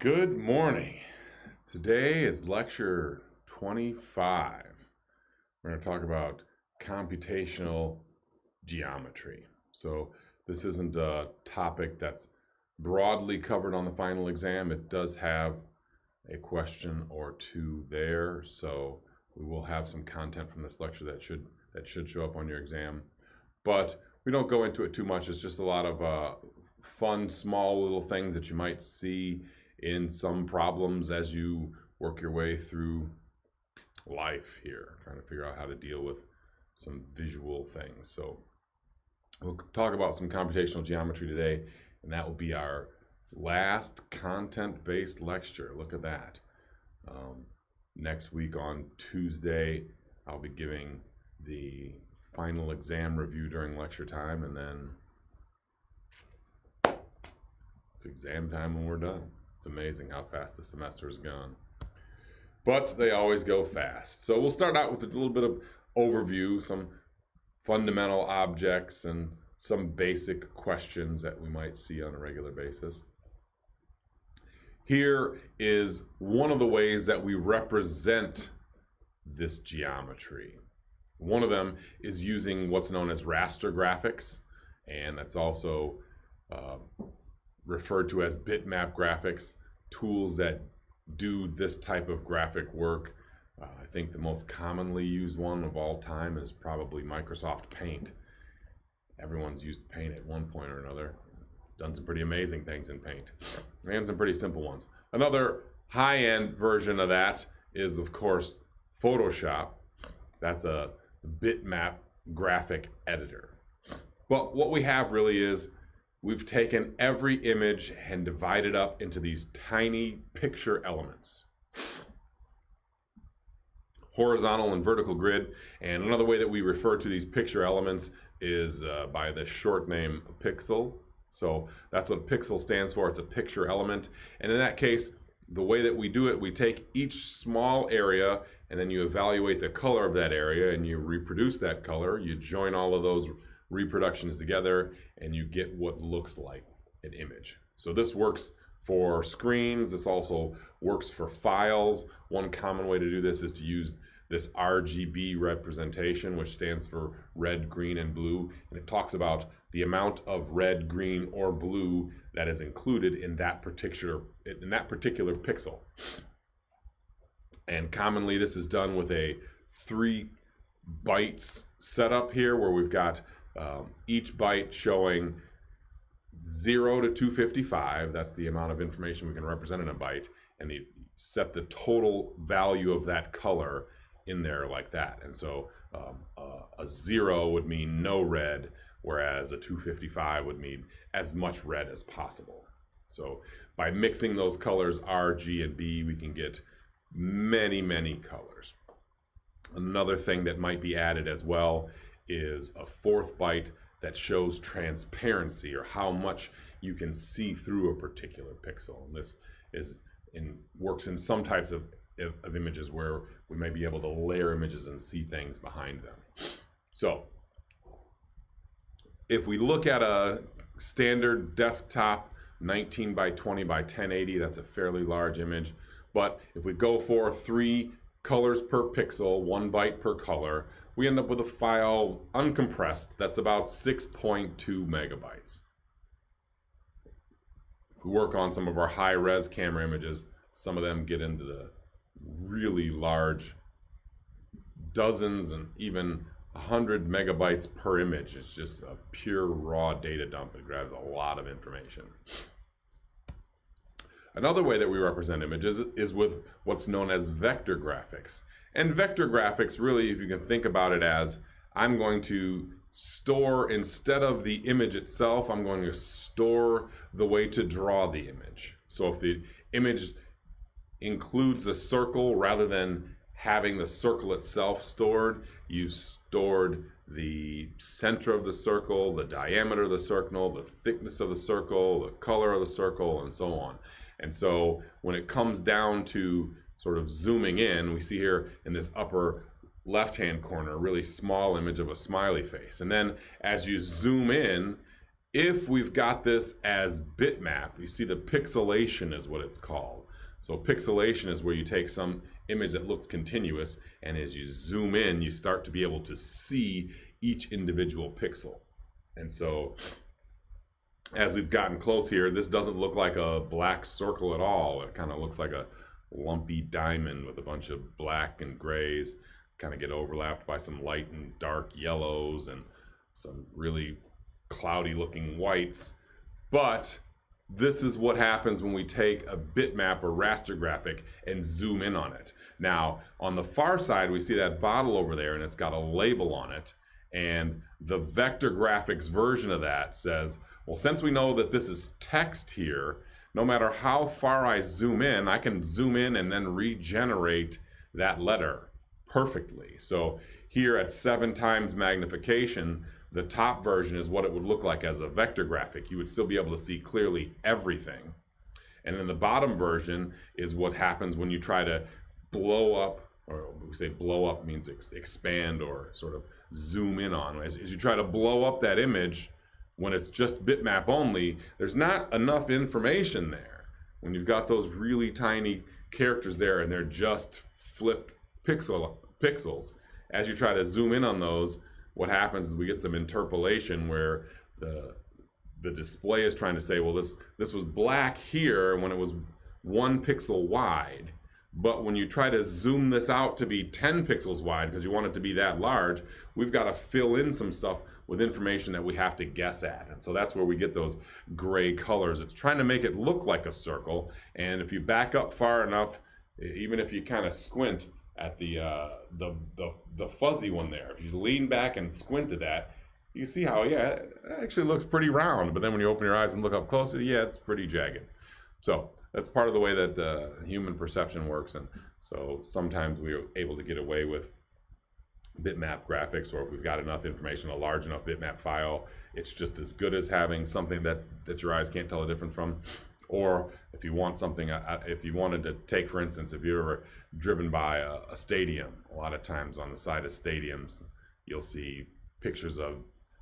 Good morning. Today is lecture 25. We're going to talk about computational geometry. So this isn't a topic that's broadly covered on the final exam. It does have a question or two there, so we will have some content from this lecture that should show up on your exam. But we don't go into it too much. It's just a lot of fun, small little things that you might see in some problems as you work your way through life here, trying to figure out how to deal with some visual things. So we'll talk about some computational geometry today, and that will be our last content-based lecture. Look at that. Next week on Tuesday, I'll be giving the final exam review during lecture time, and then it's exam time when we're done. It's amazing how fast the semester has gone. But they always go fast. So we'll start out with a little bit of overview, some fundamental objects, and some basic questions that we might see on a regular basis. Here is one of the ways that we represent this geometry. One of them is using what's known as raster graphics, and that's also referred to as bitmap graphics, tools that do this type of graphic work. I think the most commonly used one of all time is probably Microsoft Paint. Everyone's used Paint at one point or another. Done some pretty amazing things in Paint, and some pretty simple ones. Another high-end version of that is, of course, Photoshop. That's a bitmap graphic editor. But what we have really is we've taken every image and divided up into these tiny picture elements. Horizontal and vertical grid. And another way that we refer to these picture elements is by the short name pixel. So that's what pixel stands for. It's a picture element. And in that case, the way that we do it, we take each small area and then you evaluate the color of that area and you reproduce that color. You join all of those reproductions together and you get what looks like an image. So this works for screens. This also works for files. One common way to do this is to use this RGB representation, which stands for red, green, and blue. And it talks about the amount of red, green, or blue that is included in that particular pixel. And commonly this is done with a 3 bytes setup here, where we've got each byte showing 0 to 255. That's the amount of information we can represent in a byte, and you set the total value of that color in there like that. And so a 0 would mean no red, whereas a 255 would mean as much red as possible. So by mixing those colors R, G, and B, we can get many, many colors. Another thing that might be added as well is a 4th byte that shows transparency, or how much you can see through a particular pixel. And this works in some types of images where we may be able to layer images and see things behind them. So if we look at a standard desktop 19 by 20 by 1080, that's a fairly large image. But if we go for 3 colors per pixel, 1 byte per color, we end up with a file uncompressed that's about 6.2 megabytes. If we work on some of our high-res camera images, some of them get into the really large dozens and even 100 megabytes per image. It's just a pure raw data dump. It grabs a lot of information. Another way that we represent images is with what's known as vector graphics. And vector graphics, really, if you can think about it as, I'm going to store, instead of the image itself, I'm going to store the way to draw the image. So if the image includes a circle, rather than having the circle itself stored, you stored the center of the circle, the diameter of the circle, the thickness of the circle, the color of the circle, and so on. And so when it comes down to sort of zooming in, we see here in this upper left-hand corner a really small image of a smiley face. And then as you zoom in, If we've got this as bitmap, you see the pixelation is what it's called. So pixelation is where you take some image that looks continuous, and as you zoom in, you start to be able to see each individual pixel. And so as we've gotten close here, this doesn't look like a black circle at all. It kind of looks like a lumpy diamond with a bunch of black and grays, kind of get overlapped by some light and dark yellows and some really cloudy looking whites. But this is what happens when we take a bitmap or raster graphic and zoom in on it. Now, on the far side, we see that bottle over there, and it's got a label on it. And the vector graphics version of that says, well, since we know that this is text here, no matter how far I zoom in, I can zoom in and then regenerate that letter perfectly. So here at 7 times magnification, the top version is what it would look like as a vector graphic. You would still be able to see clearly everything. And then the bottom version is what happens when you try to blow up, or we say blow up means expand or sort of zoom in on. As you try to blow up that image, when it's just bitmap only, there's not enough information there. When you've got those really tiny characters there and they're just flipped pixels, as you try to zoom in on those, what happens is we get some interpolation where the display is trying to say, well, this was black here when it was 1 pixel wide. But when you try to zoom this out to be 10 pixels wide, because you want it to be that large, we've got to fill in some stuff with information that we have to guess at. And so that's where we get those gray colors. It's trying to make it look like a circle. And if you back up far enough, even if you kind of squint at the fuzzy one there, if you lean back and squint at that, you see how, yeah, it actually looks pretty round. But then when you open your eyes and look up closer, yeah, it's pretty jagged. So that's part of the way that the human perception works. And so sometimes we're able to get away with bitmap graphics, or if we've got enough information, a large enough bitmap file, it's just as good as having something that your eyes can't tell the difference from. Or if you want something, if you wanted to take, for instance, if you're ever driven by a stadium, a lot of times on the side of stadiums, you'll see pictures of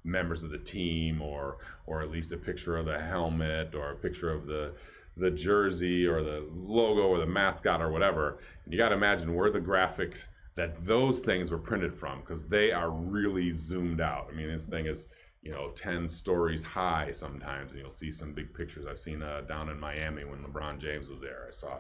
members of the team, or at least a picture of the helmet, or a picture of the jersey or the logo or the mascot or whatever. And you got to imagine where the graphics that those things were printed from, because they are really zoomed out. I mean, this thing is, 10 stories high sometimes, and you'll see some big pictures. I've seen down in Miami when LeBron James was there. I saw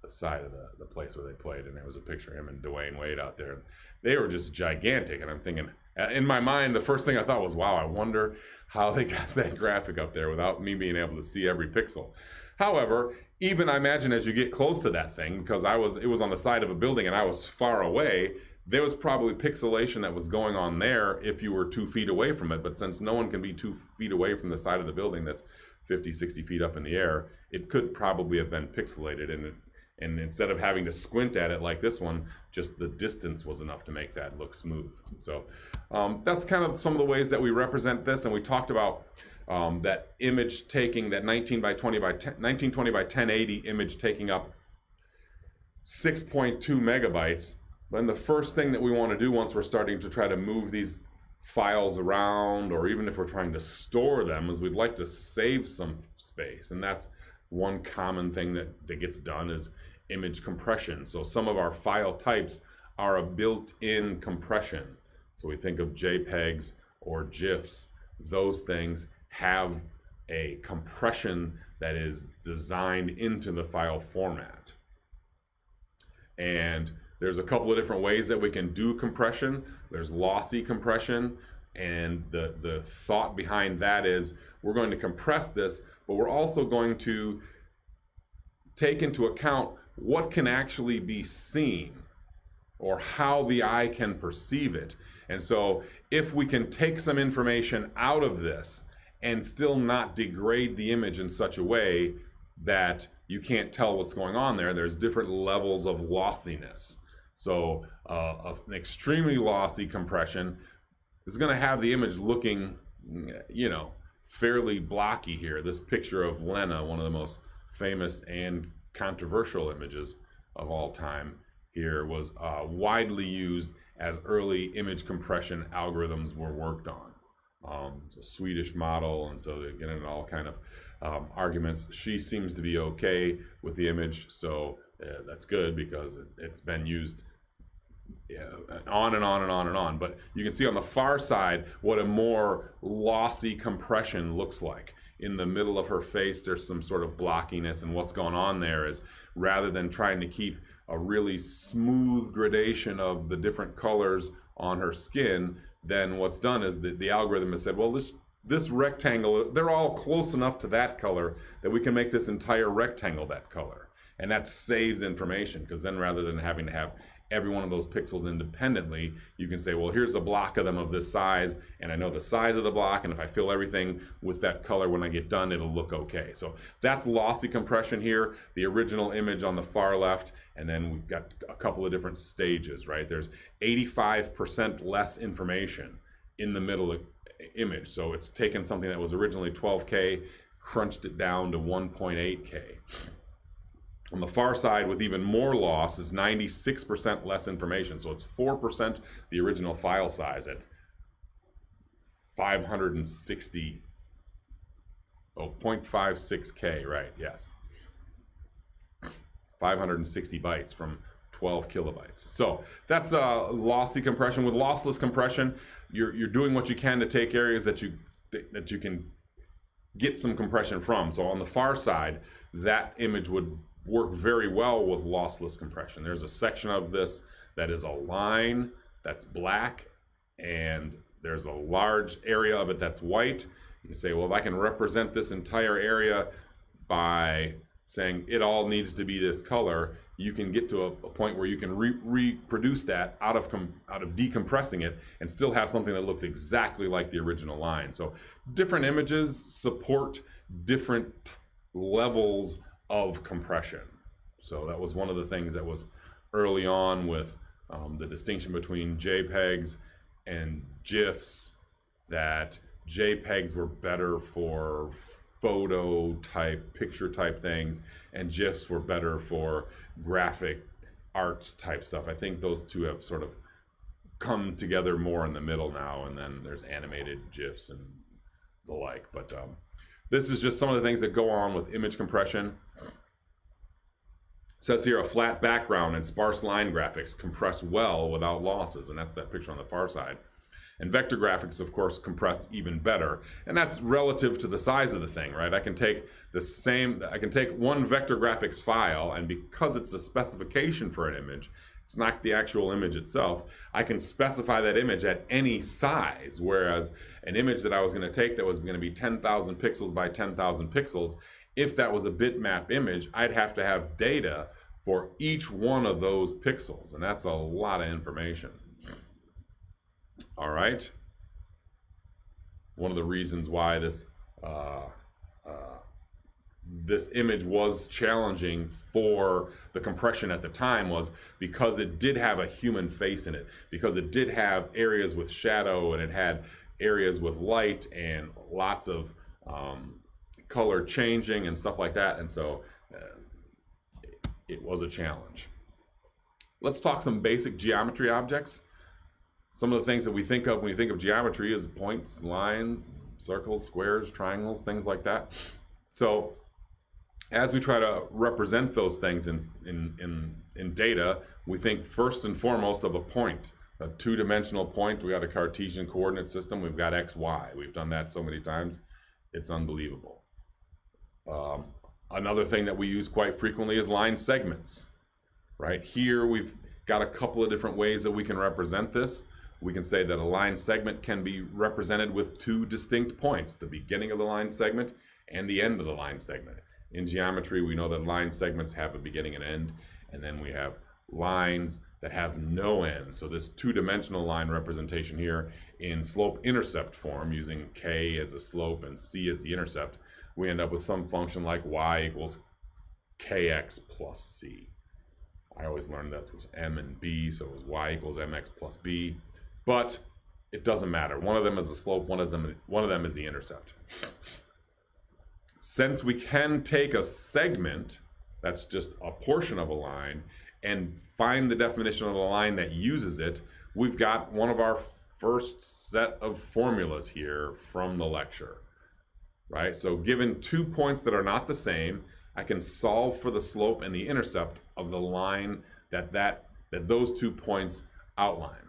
the side of the place where they played, and there was a picture of him and Dwayne Wade out there. They were just gigantic, and I'm thinking, in my mind, the first thing I thought was, wow, I wonder how they got that graphic up there without me being able to see every pixel. However, even I imagine as you get close to that thing, because it was on the side of a building and I was far away, there was probably pixelation that was going on there if you were 2 feet away from it. But since no one can be 2 feet away from the side of the building that's 50, 60 feet up in the air, it could probably have been pixelated. And instead of having to squint at it like this one, just the distance was enough to make that look smooth. So that's kind of some of the ways that we represent this. And we talked about that image taking, that 1920 by 1080 image taking up 6.2 megabytes. Then the first thing that we want to do once we're starting to try to move these files around, or even if we're trying to store them, is we'd like to save some space. And that's one common thing that gets done is image compression. So some of our file types are a built-in compression. So we think of JPEGs or GIFs. Those things have a compression that is designed into the file format. And there's a couple of different ways that we can do compression. There's lossy compression, and the thought behind that is we're going to compress this, but we're also going to take into account what can actually be seen, or how the eye can perceive it. And so if we can take some information out of this and still not degrade the image in such a way that you can't tell what's going on there, there's different levels of lossiness. So an extremely lossy compression is going to have the image looking, fairly blocky here. This picture of Lena, one of the most famous and controversial images of all time here, was widely used as early image compression algorithms were worked on. It's a Swedish model, and so they're getting into all kind of arguments. She seems to be okay with the image, so that's good because it's been used on and on and on and on. But you can see on the far side what a more lossy compression looks like. In the middle of her face, there's some sort of blockiness, and what's going on there is, rather than trying to keep a really smooth gradation of the different colors on her skin, then what's done is the algorithm has said, well, this rectangle, they're all close enough to that color that we can make this entire rectangle that color. And that saves information, because then rather than having to have every one of those pixels independently, you can say, well, here's a block of them of this size, and I know the size of the block, and if I fill everything with that color when I get done, it'll look okay. So that's lossy compression here, the original image on the far left, and then we've got a couple of different stages, right? There's 85% less information in the middle image. So it's taken something that was originally 12K, crunched it down to 1.8K. On the far side, with even more loss, is 96% less information. So it's 4% the original file size at 0.56K, right, yes. 560 bytes from 12 kilobytes. So that's lossy compression. With lossless compression, you're doing what you can to take areas that you can get some compression from. So on the far side, that image would work very well with lossless compression. There's a section of this that is a line that's black, and there's a large area of it that's white. You can say, well, if I can represent this entire area by saying it all needs to be this color, you can get to a point where you can reproduce that out of decompressing it and still have something that looks exactly like the original line. So different images support different levels of compression. So that was one of the things that was early on with the distinction between JPEGs and GIFs, that JPEGs were better for photo type, picture type things, and GIFs were better for graphic arts type stuff. I think those two have sort of come together more in the middle now, and then there's animated GIFs and the like. But this is just some of the things that go on with image compression. It says here, a flat background and sparse line graphics compress well without losses, and that's that picture on the far side. And vector graphics, of course, compress even better, and that's relative to the size of the thing, right? I can take one vector graphics file, and because it's a specification for an image, it's not the actual image itself, I can specify that image at any size, whereas an image that I was going to take that was going to be 10,000 pixels by 10,000 pixels, if that was a bitmap image, I'd have to have data for each one of those pixels, and that's a lot of information. All right. One of the reasons why this image was challenging for the compression at the time was because it did have a human face in it, because it did have areas with shadow, and it had areas with light and lots of color changing and stuff like that, and so it was a challenge. Let's talk some basic geometry objects. Some of the things that we think of when we think of geometry is points, lines, circles, squares, triangles, things like that. So as we try to represent those things in data, we think first and foremost of a point, a two-dimensional point. We got a Cartesian coordinate system. We've got X, Y. We've done that so many times, it's unbelievable. Another thing that we use quite frequently is line segments. Right here, we've got a couple of different ways that we can represent this. We can say that a line segment can be represented with two distinct points, the beginning of the line segment and the end of the line segment. In geometry, we know that line segments have a beginning and end, and then we have lines that have no end. So this two-dimensional line representation here in slope-intercept form, using K as a slope and C as the intercept, we end up with some function like y equals kx plus c. I always learned that was m and b, so it was y equals mx plus b. But it doesn't matter. One of them is a slope, one of them is the intercept. Since we can take a segment, that's just a portion of a line, and find the definition of the line that uses it, we've got one of our first set of formulas here from the lecture, right? So given 2 points that are not the same, I can solve for the slope and the intercept of the line that those 2 points outline.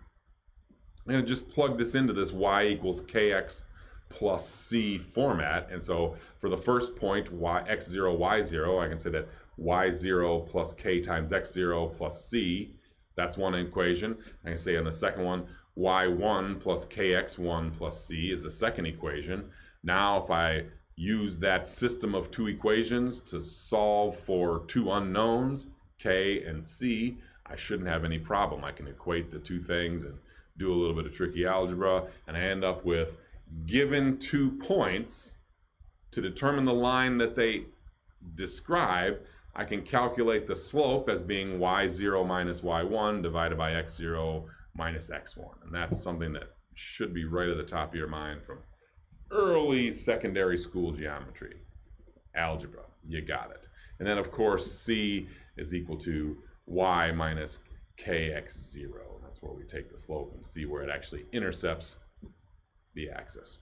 And just plug this into this y equals kx plus c format. And so for the first point, x0, y0, I can say that y0 plus k times x0 plus c, that's one equation. I can say on the second one, y1 plus kx1 plus c is the second equation. Now if I use that system of 2 equations to solve for 2 unknowns, k and c, I shouldn't have any problem. I can equate the 2 things and do a little bit of tricky algebra, and I end up with, given 2 points, to determine the line that they describe, I can calculate the slope as being y0 minus y1 divided by x0 minus x1. And that's something that should be right at the top of your mind from early secondary school geometry. Algebra, you got it. And then of course c is equal to y minus kx0. That's where we take the slope and see where it actually intercepts the axis.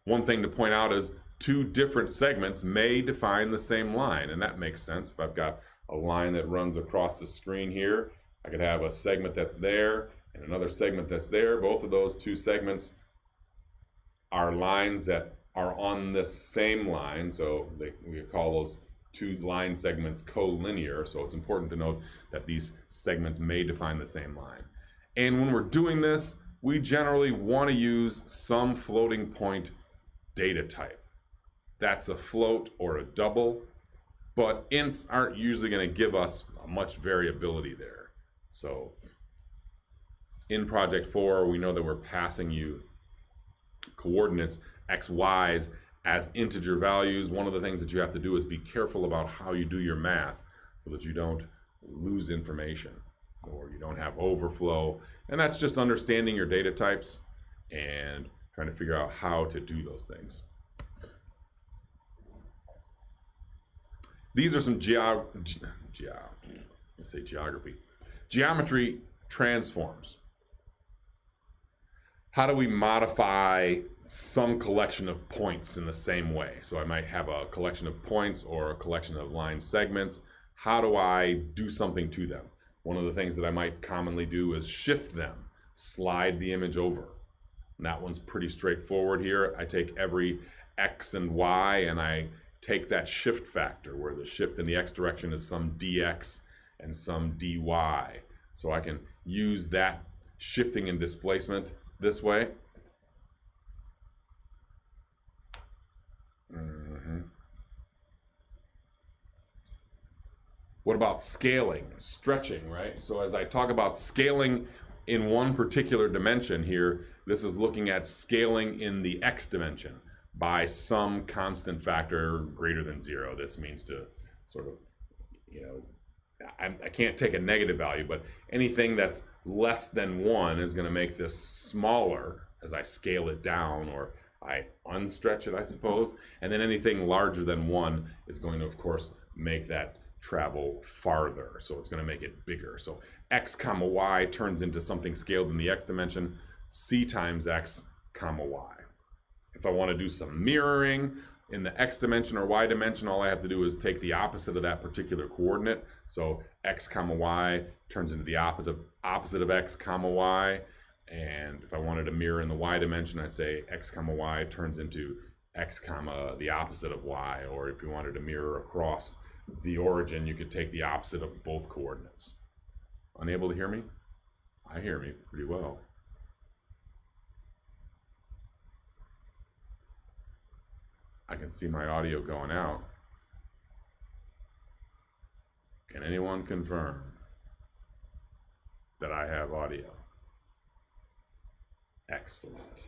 One thing to point out is 2 different segments may define the same line, and that makes sense. If I've got a line that runs across the screen here, I could have a segment that's there and another segment that's there. Both of those 2 segments are lines that are on this same line, so we call those 2 line segments collinear. So it's important to note that these segments may define the same line. And when we're doing this, we generally want to use some floating point data type. That's a float or a double, but ints aren't usually going to give us much variability there. So in project 4, we know that we're passing you coordinates, x, y's, as integer values. One of the things that you have to do is be careful about how you do your math so that you don't lose information or you don't have overflow. And that's just understanding your data types and trying to figure out how to do those things. These are some geometry transforms. How do we modify some collection of points in the same way? So I might have a collection of points or a collection of line segments. How do I do something to them? One of the things that I might commonly do is shift them, slide the image over. And that one's pretty straightforward here. I take every x and y and I take that shift factor where the shift in the x direction is some dx and some dy. So I can use that shifting and displacement this way. What about scaling, stretching, right? So as I talk about scaling in one particular dimension here, this is looking at scaling in the x dimension by some constant factor greater than 0. This means to sort of, I can't take a negative value, but anything that's less than 1 is going to make this smaller as I scale it down, or I unstretch it, I suppose. And then anything larger than 1 is going to, of course, make that travel farther. So it's going to make it bigger. So x comma y turns into something scaled in the x dimension, c times x comma y. If I want to do some mirroring in the x dimension or y dimension, all I have to do is take the opposite of that particular coordinate. So x comma y turns into the opposite of x comma y. And if I wanted to mirror in the y dimension, I'd say x comma y turns into x comma the opposite of y. Or if you wanted to mirror across the origin, you could take the opposite of both coordinates. Unable to hear me? I hear me pretty well. I can see my audio going out. Can anyone confirm that I have audio? Excellent.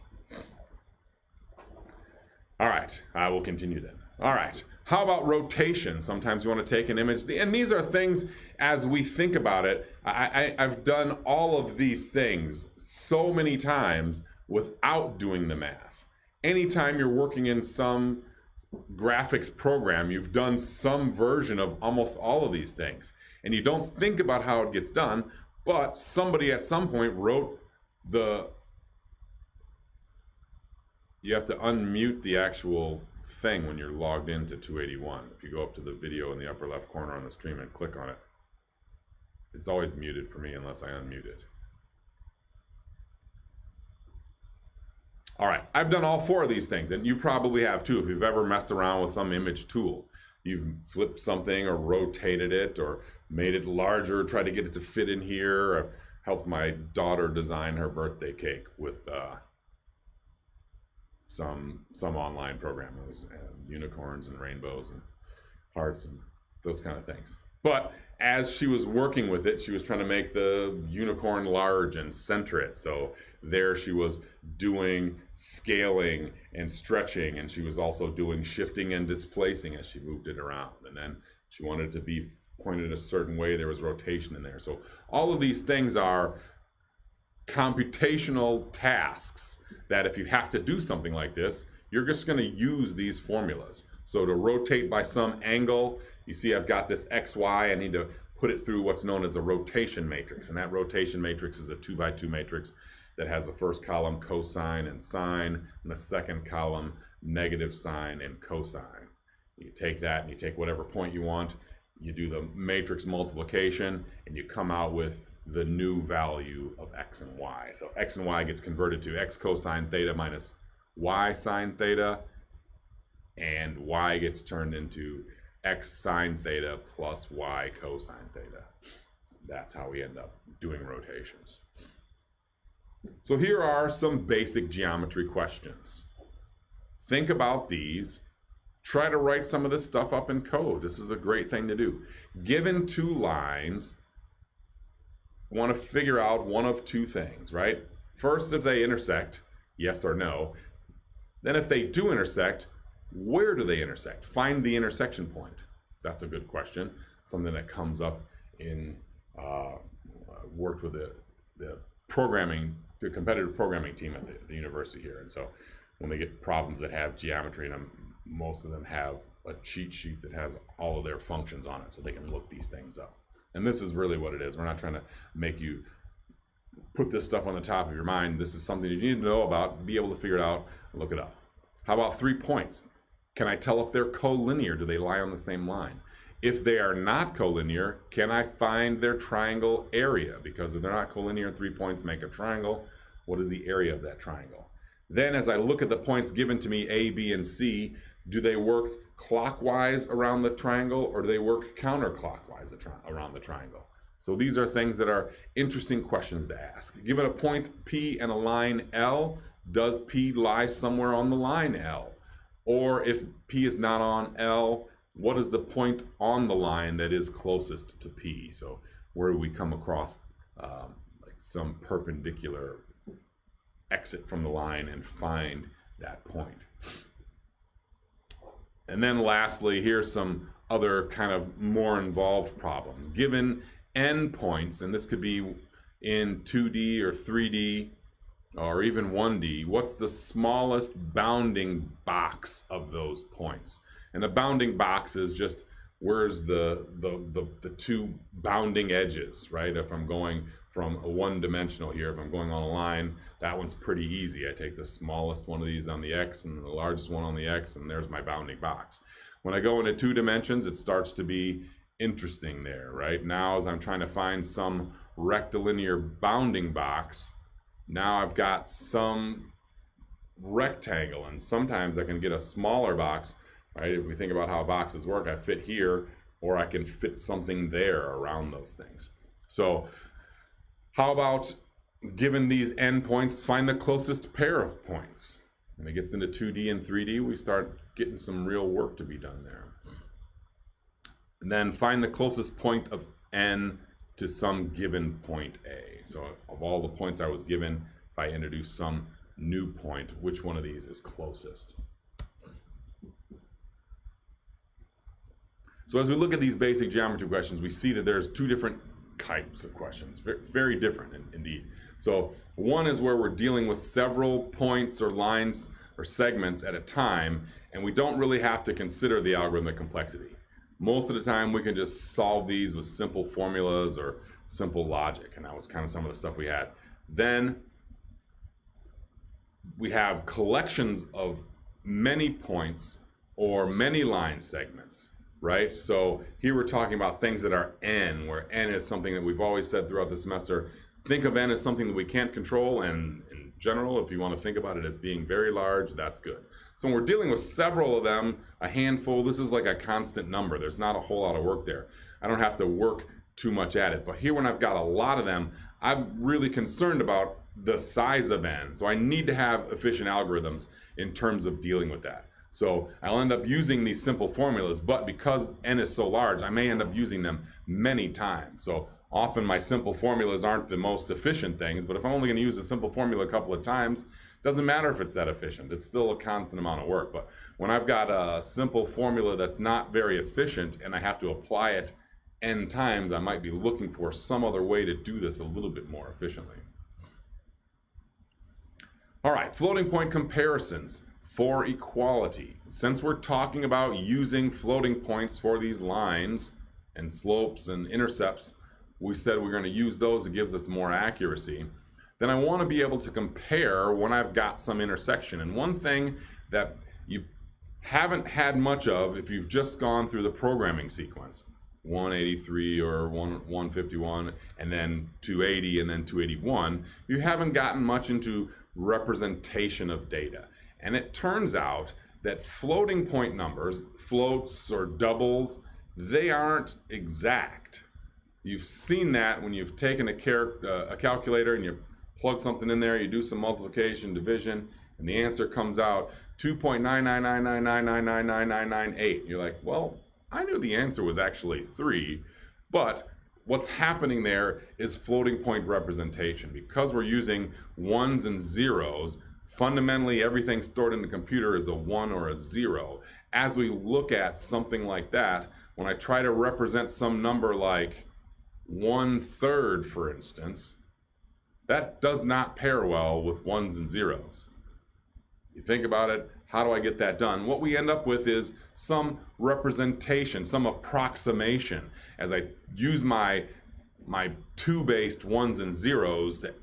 All right, I will continue then. All right, how about rotation? Sometimes you want to take an image, and these are things as we think about it. I've done all of these things so many times without doing the math. Anytime you're working in some graphics program, you've done some version of almost all of these things, and you don't think about how it gets done, but somebody at some point wrote you have to unmute the actual thing when you're logged into 281. If you go up to the video in the upper left corner on the stream and click on it, it's always muted for me unless I unmute it. All right, I've done all 4 of these things, and you probably have too. If you've ever messed around with some image tool, you've flipped something or rotated it or made it larger, tried to get it to fit in here. Or helped my daughter design her birthday cake with some online program. It was unicorns and rainbows and hearts and those kind of things. But as she was working with it, she was trying to make the unicorn large and center it. So there she was doing scaling and stretching, and she was also doing shifting and displacing as she moved it around. And then she wanted it to be pointed a certain way. There was rotation in there. So all of these things are computational tasks that if you have to do something like this, you're just going to use these formulas. So to rotate by some angle, you see I've got this XY. I need to put it through what's known as a rotation matrix. And that rotation matrix is a 2x2 matrix that has the first column cosine and sine, and the second column negative sine and cosine. You take that and you take whatever point you want, you do the matrix multiplication, and you come out with the new value of x and y. So x and y gets converted to x cosine theta minus y sine theta, and y gets turned into x sine theta plus y cosine theta. That's how we end up doing rotations. So here are some basic geometry questions. Think about these. Try to write some of this stuff up in code. This is a great thing to do. Given 2 lines, you want to figure out one of 2 things, right? First, if they intersect, yes or no. Then if they do intersect, where do they intersect? Find the intersection point. That's a good question. Something that comes up in, worked with the competitive programming team at the university here. And so when they get problems that have geometry in them, most of them have a cheat sheet that has all of their functions on it so they can look these things up. And this is really what it is. We're not trying to make you put this stuff on the top of your mind. This is something that you need to know about, be able to figure it out, and look it up. How about 3 points? Can I tell if they're collinear? Do they lie on the same line? If they are not collinear, can I find their triangle area? Because if they're not collinear, 3 points make a triangle. What is the area of that triangle? Then as I look at the points given to me, A, B, and C, do they work clockwise around the triangle, or do they work counterclockwise around the triangle? So these are things that are interesting questions to ask. Given a point P and a line L, does P lie somewhere on the line L? Or if P is not on L, what is the point on the line that is closest to P? So where do we come across like some perpendicular exit from the line and find that point? And then lastly, here's some other kind of more involved problems. Given n points, and this could be in 2D or 3D or even 1D, what's the smallest bounding box of those points? And the bounding box is just where's the 2 bounding edges, right? If I'm going from a one-dimensional here, if I'm going on a line, that one's pretty easy. I take the smallest one of these on the x and the largest one on the x, and there's my bounding box. When I go into 2 dimensions, it starts to be interesting there, right? Now as I'm trying to find some rectilinear bounding box, now I've got some rectangle, and sometimes I can get a smaller box, right? If we think about how boxes work, I fit here, or I can fit something there around those things. So how about, given these n points, find the closest pair of points? When it gets into 2D and 3D, we start getting some real work to be done there. And then find the closest point of n to some given point A. So of all the points I was given, if I introduce some new point, which one of these is closest? So as we look at these basic geometry questions, we see that there's 2 different types of questions, very different indeed. So one is where we're dealing with several points or lines or segments at a time, and we don't really have to consider the algorithmic complexity. Most of the time we can just solve these with simple formulas or simple logic, and that was kind of some of the stuff we had. Then we have collections of many points or many line segments, right? So here we're talking about things that are n, where n is something that we've always said throughout the semester. Think of n as something that we can't control, and in general, if you want to think about it as being very large, that's good. So when we're dealing with several of them, a handful, this is like a constant number. There's not a whole lot of work there. I don't have to work too much at it. But here when I've got a lot of them, I'm really concerned about the size of n. So I need to have efficient algorithms in terms of dealing with that. So I'll end up using these simple formulas, but because n is so large, I may end up using them many times. So often my simple formulas aren't the most efficient things, but if I'm only going to use a simple formula a couple of times, it doesn't matter if it's that efficient. It's still a constant amount of work. But when I've got a simple formula that's not very efficient and I have to apply it n times, I might be looking for some other way to do this a little bit more efficiently. All right, floating point comparisons for equality. Since we're talking about using floating points for these lines and slopes and intercepts, we said we're going to use those. It gives us more accuracy. Then I want to be able to compare when I've got some intersection. And one thing that you haven't had much of if you've just gone through the programming sequence, 183 or 151 and then 280 and then 281, you haven't gotten much into representation of data. And it turns out that floating point numbers, floats or doubles, they aren't exact. You've seen that when you've taken a calculator and you plug something in there, you do some multiplication, division, and the answer comes out 2.99999999998. You're like, well, I knew the answer was actually 3, but what's happening there is floating point representation. Because we're using ones and zeros, fundamentally everything stored in the computer is a 1 or a 0. As we look at something like that, when I try to represent some number like 1/3, for instance, that does not pair well with ones and zeros. You think about it, how do I get that done? What we end up with is some representation, some approximation, as I use my 2-based ones and zeros to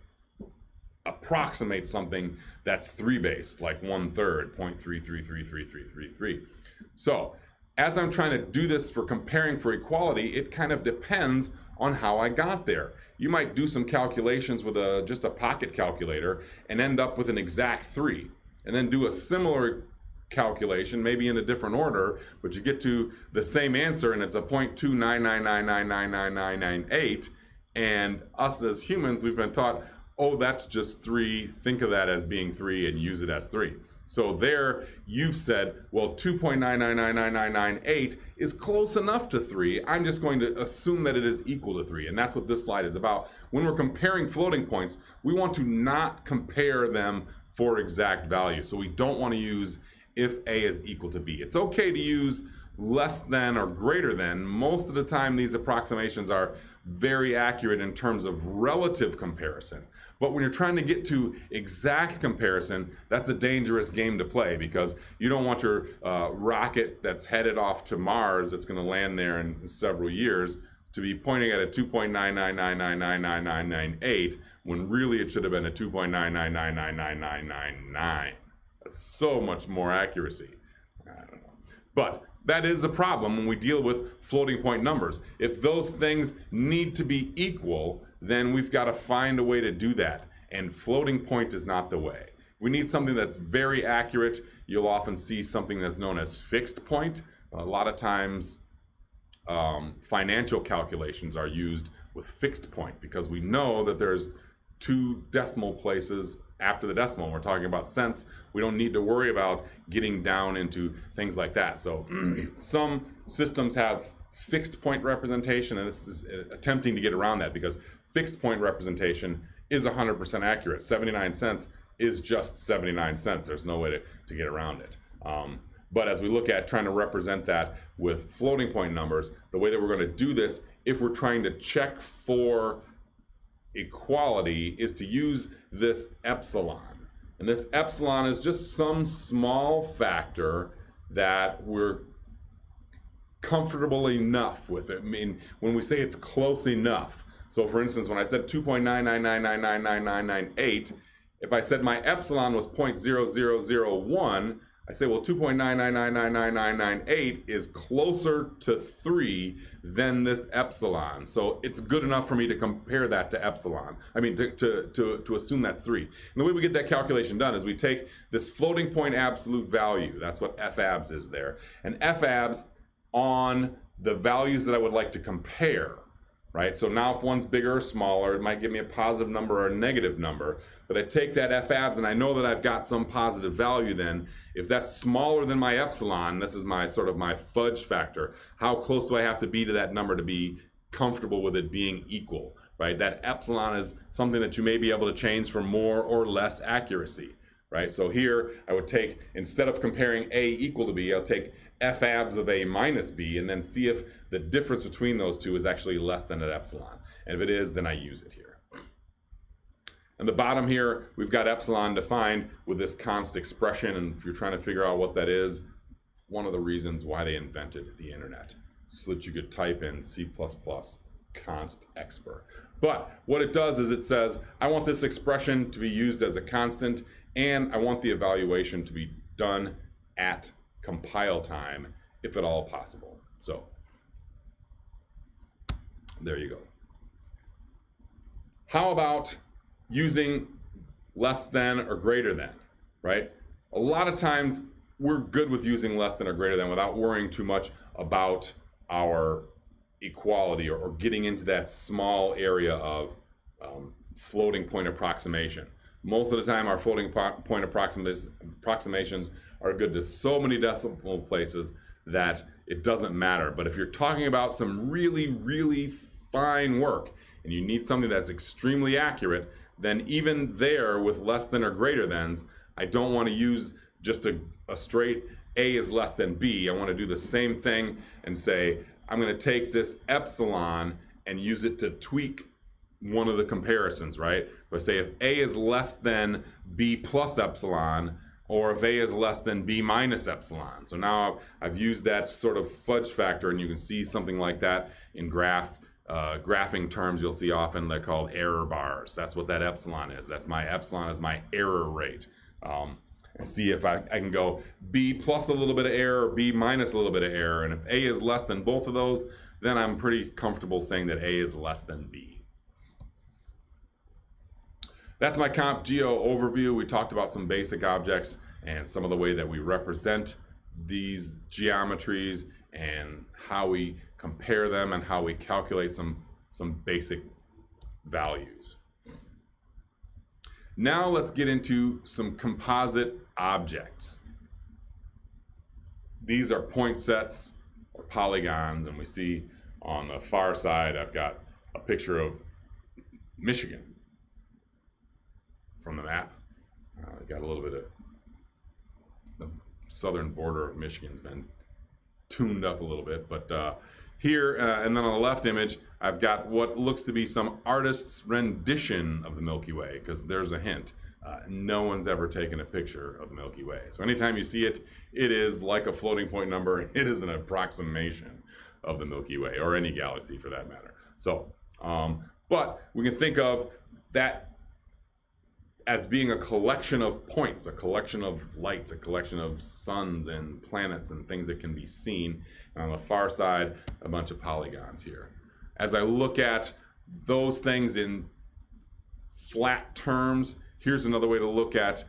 approximate something that's 3-based, like 1/3, 0.33333333. So as I'm trying to do this for comparing for equality, it kind of depends on how I got there. You might do some calculations with just a pocket calculator and end up with an exact 3, and then do a similar calculation, maybe in a different order, but you get to the same answer and it's a 0.299999998, and us as humans, we've been taught, oh, that's just 3, think of that as being 3 and use it as 3. So there you've said, well, 2.9999998 is close enough to 3. I'm just going to assume that it is equal to 3. And that's what this slide is about. When we're comparing floating points, we want to not compare them for exact value. So we don't want to use if A is equal to B. It's okay to use less than or greater than. Most of the time these approximations are very accurate in terms of relative comparison. But when you're trying to get to exact comparison, that's a dangerous game to play, because you don't want your rocket that's headed off to Mars, that's going to land there in several years, to be pointing at a 2.999999998 when really it should have been a 2.999999999. That's so much more accuracy. I don't know. But that is a problem when we deal with floating point numbers. If those things need to be equal, then we've got to find a way to do that. And floating point is not the way. We need something that's very accurate. You'll often see something that's known as fixed point. A lot of times financial calculations are used with fixed point, because we know that there's 2 decimal places after the decimal. We're talking about cents. We don't need to worry about getting down into things like that. So some systems have fixed point representation, and this is attempting to get around that, because fixed point representation is 100% accurate. 79 cents is just 79 cents. There's no way to get around it. But as we look at trying to represent that with floating point numbers, the way that we're going to do this, if we're trying to check for equality, is to use this epsilon. And this epsilon is just some small factor that we're comfortable enough with it. I mean, when we say it's close enough. So for instance, when I said 2.999999998, if I said my epsilon was 0.0001, I say, well, 2.9999998 is closer to 3 than this epsilon. So it's good enough for me to compare that to epsilon. I mean, to assume that's 3. And the way we get that calculation done is we take this floating point absolute value. That's what FABS is there. And FABS on the values that I would like to compare. Right? So now if one's bigger or smaller, it might give me a positive number or a negative number. But I take that FABS and I know that I've got some positive value then. If that's smaller than my epsilon, this is my sort of my fudge factor. How close do I have to be to that number to be comfortable with it being equal? Right? That epsilon is something that you may be able to change for more or less accuracy. Right? So here I would take, instead of comparing A equal to B, I'll take FABS of A minus B and then see if the difference between those two is actually less than an epsilon. And if it is, then I use it here. And the bottom here, we've got epsilon defined with this const expression, and if you're trying to figure out what that is, one of the reasons why they invented the internet, so that you could type in C++ const expr. But what it does is it says, I want this expression to be used as a constant, and I want the evaluation to be done at compile time, if at all possible. So there you go. How about using less than or greater than, right? A lot of times we're good with using less than or greater than without worrying too much about our equality or getting into that small area of floating point approximation. Most of the time our floating point approximations are good to so many decimal places that it doesn't matter. But if you're talking about some really, really fine work and you need something that's extremely accurate, then even there with less than or greater thans, I don't want to use just a straight A is less than B. I want to do the same thing and say, I'm going to take this epsilon and use it to tweak one of the comparisons, right? So I say if A is less than B plus epsilon, or if A is less than B minus epsilon. So now I've used that sort of fudge factor, and you can see something like that in graphing terms. You'll see often they're called error bars. That's what that epsilon is. That's my epsilon is my error rate. And see if I can go B plus a little bit of error, or B minus a little bit of error. And if A is less than both of those, then I'm pretty comfortable saying that A is less than B. That's my Comp Geo overview. We talked about some basic objects and some of the way that we represent these geometries and how we compare them and how we calculate some basic values. Now let's get into some composite objects. These are point sets or polygons, and we see on the far side I've got a picture of Michigan from the map. I got a little bit of the southern border of Michigan's been tuned up a little bit, but here and then on the left image I've got what looks to be some artist's rendition of the Milky Way, because there's a hint. No one's ever taken a picture of the Milky Way. So anytime you see it, it is like a floating point number. It is an approximation of the Milky Way, or any galaxy for that matter. So, but we can think of that as being a collection of points, a collection of lights, a collection of suns and planets and things that can be seen. And on the far side, a bunch of polygons here. As I look at those things in flat terms, here's another way to look at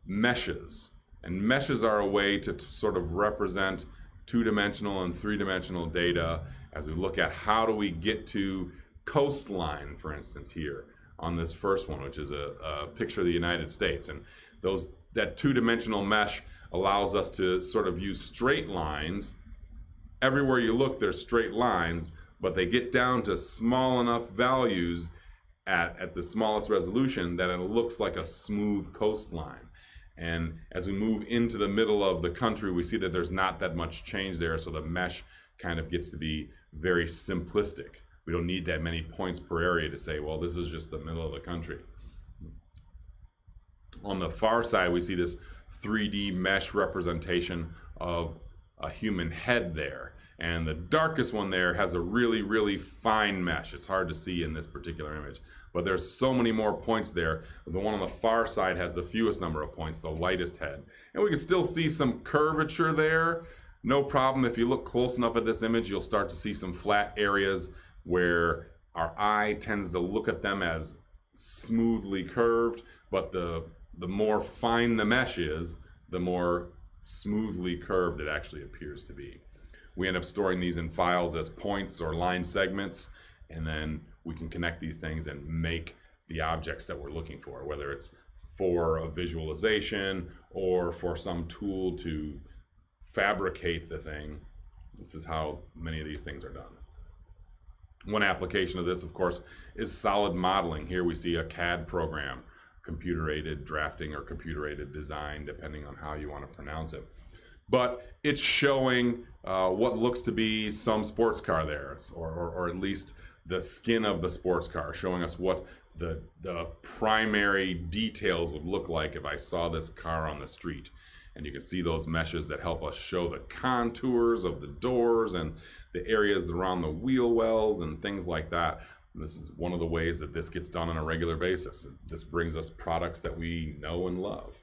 meshes. And meshes are a way to sort of represent two-dimensional and three-dimensional data as we look at how do we get to coastline, for instance, here on this first one, which is a picture of the United States. And that two-dimensional mesh allows us to sort of use straight lines. Everywhere you look, there's straight lines, but they get down to small enough values at the smallest resolution that it looks like a smooth coastline. And as we move into the middle of the country, we see that there's not that much change there, so the mesh kind of gets to be very simplistic. We don't need that many points per area to say, well, this is just the middle of the country. On the far side, we see this 3D mesh representation of a human head there. And the darkest one there has a really, really fine mesh. It's hard to see in this particular image, but there's so many more points there. The one on the far side has the fewest number of points, the lightest head. And we can still see some curvature there. No problem. If you look close enough at this image, you'll start to see some flat areas where our eye tends to look at them as smoothly curved, but the more fine the mesh is, the more smoothly curved it actually appears to be. We end up storing these in files as points or line segments, and then we can connect these things and make the objects that we're looking for, whether it's for a visualization or for some tool to fabricate the thing. This is how many of these things are done. One application of this, of course, is solid modeling. Here we see a CAD program, computer-aided drafting or computer-aided design, depending on how you want to pronounce it. But it's showing what looks to be some sports car there, or at least the skin of the sports car, showing us what the primary details would look like if I saw this car on the street. And you can see those meshes that help us show the contours of the doors and the areas around the wheel wells and things like that. And this is one of the ways that this gets done on a regular basis. This brings us products that we know and love.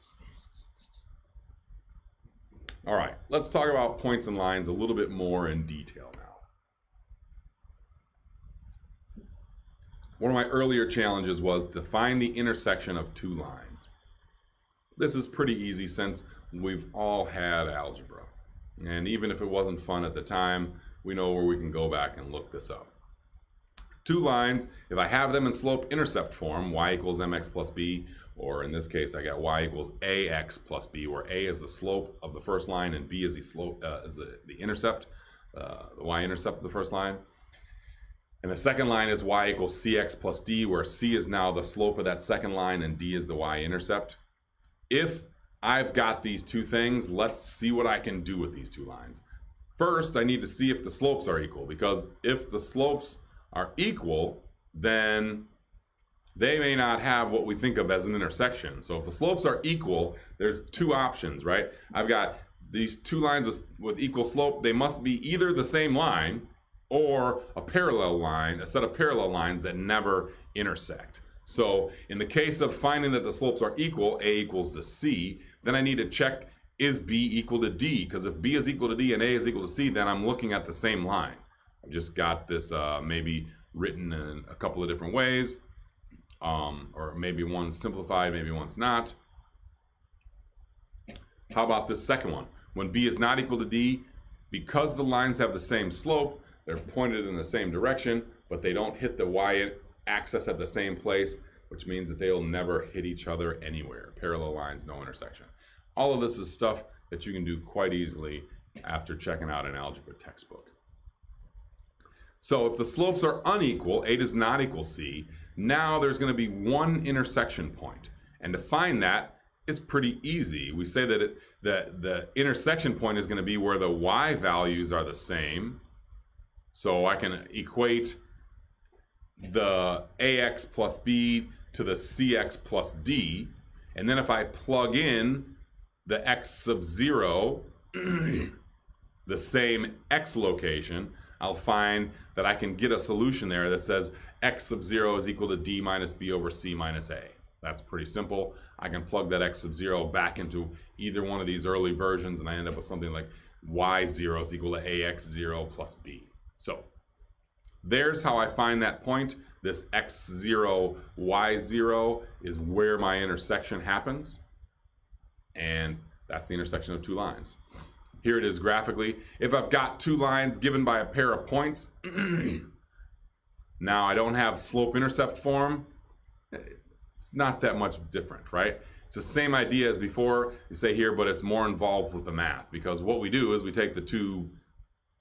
All right, let's talk about points and lines a little bit more in detail now. One of my earlier challenges was to find the intersection of two lines. This is pretty easy since we've all had algebra. And even if it wasn't fun at the time, we know where we can go back and look this up. Two lines, if I have them in slope-intercept form, y equals mx plus b, or in this case, I got y equals ax plus b, where a is the slope of the first line and b is the slope, the intercept, the y-intercept of the first line. And the second line is y equals cx plus d, where c is now the slope of that second line and d is the y-intercept. If I've got these two things, let's see what I can do with these two lines. First, I need to see if the slopes are equal, because if the slopes are equal, then they may not have what we think of as an intersection. So if the slopes are equal, there's two options, right? I've got these two lines with equal slope. They must be either the same line or a parallel line, a set of parallel lines that never intersect. So in the case of finding that the slopes are equal, A equals to C, then I need to check, is B equal to D? Because if B is equal to D and A is equal to C, then I'm looking at the same line. I've just got this maybe written in a couple of different ways, or maybe one's simplified, maybe one's not. How about this second one? When B is not equal to D, because the lines have the same slope, they're pointed in the same direction, but they don't hit the y-axis at the same place, which means that they'll never hit each other anywhere. Parallel lines, no intersection. All of this is stuff that you can do quite easily after checking out an algebra textbook. So if the slopes are unequal, A does not equal C, now there's going to be one intersection point. And to find that is pretty easy. We say that the intersection point is going to be where the y values are the same. So I can equate the ax plus b to the cx plus d. And then if I plug in the x sub 0, the same x location, I'll find that I can get a solution there that says x sub 0 is equal to d minus b over c minus a. That's pretty simple. I can plug that x sub 0 back into either one of these early versions, and I end up with something like y0 is equal to ax0 plus b. So there's how I find that point. This x0, y0 is where my intersection happens, and that's the intersection of two lines. Here it is graphically. If I've got two lines given by a pair of points, now I don't have slope-intercept form, it's not that much different, right? It's the same idea as before, you say here, but it's more involved with the math, because what we do is we take the two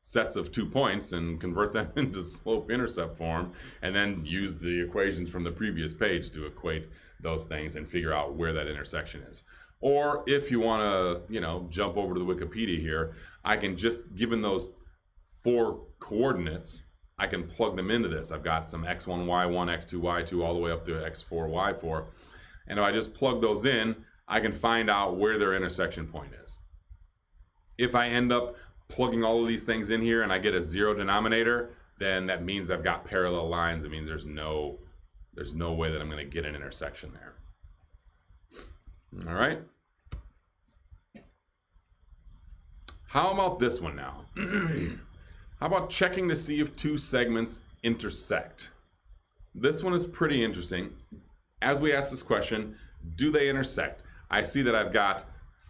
sets of 2 points and convert them into slope-intercept form, and then use the equations from the previous page to equate those things and figure out where that intersection is. Or if you want to, jump over to the Wikipedia here, I can just, given those 4 coordinates, I can plug them into this. I've got some x1, y1, x2, y2, all the way up to x4, y4. And if I just plug those in, I can find out where their intersection point is. If I end up plugging all of these things in here and I get a 0 denominator, then that means I've got parallel lines. It means there's no way that I'm going to get an intersection there. All right. How about this one now? How about checking to see if two segments intersect? This one is pretty interesting. As we ask this question, do they intersect? I see that I've got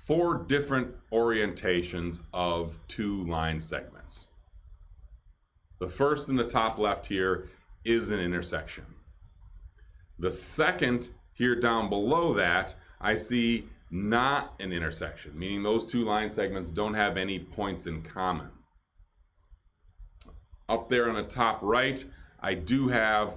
4 different orientations of two line segments. The first in the top left here is an intersection. The second here down below that, I see not an intersection, meaning those two line segments don't have any points in common. Up there on the top right, I do have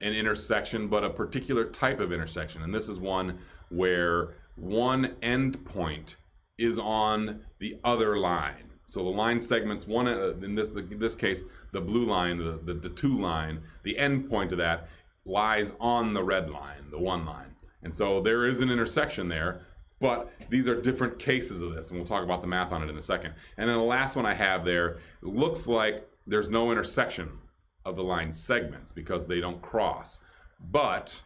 an intersection, but a particular type of intersection. And this is one where one endpoint is on the other line. So the line segments, one in this case, the blue line, the 2 line, the endpoint of that lies on the red line, the 1 line. And so there is an intersection there, but these are different cases of this, and we'll talk about the math on it in a second. And then the last one I have there, it looks like there's no intersection of the line segments because they don't cross. But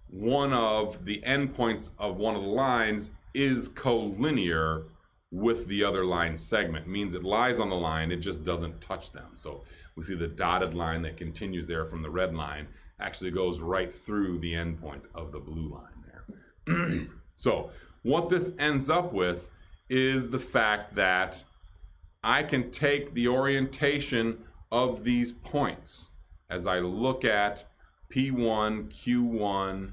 one of the endpoints of one of the lines is collinear with the other line segment. It means it lies on the line, it just doesn't touch them. So we see the dotted line that continues there from the red line actually goes right through the endpoint of the blue line there. So what this ends up with is the fact that I can take the orientation of these points as I look at P1, Q1,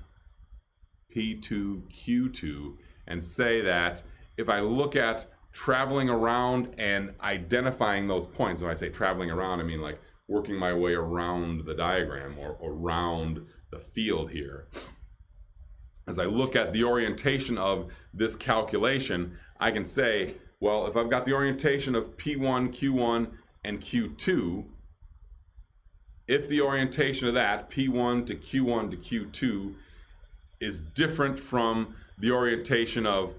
P2, Q2, and say that if I look at traveling around and identifying those points, when I say traveling around, I mean like working my way around the diagram or around the field here. As I look at the orientation of this calculation, I can say, well, if I've got the orientation of P1, Q1, and Q2, if the orientation of that, P1 to Q1 to Q2, is different from the orientation of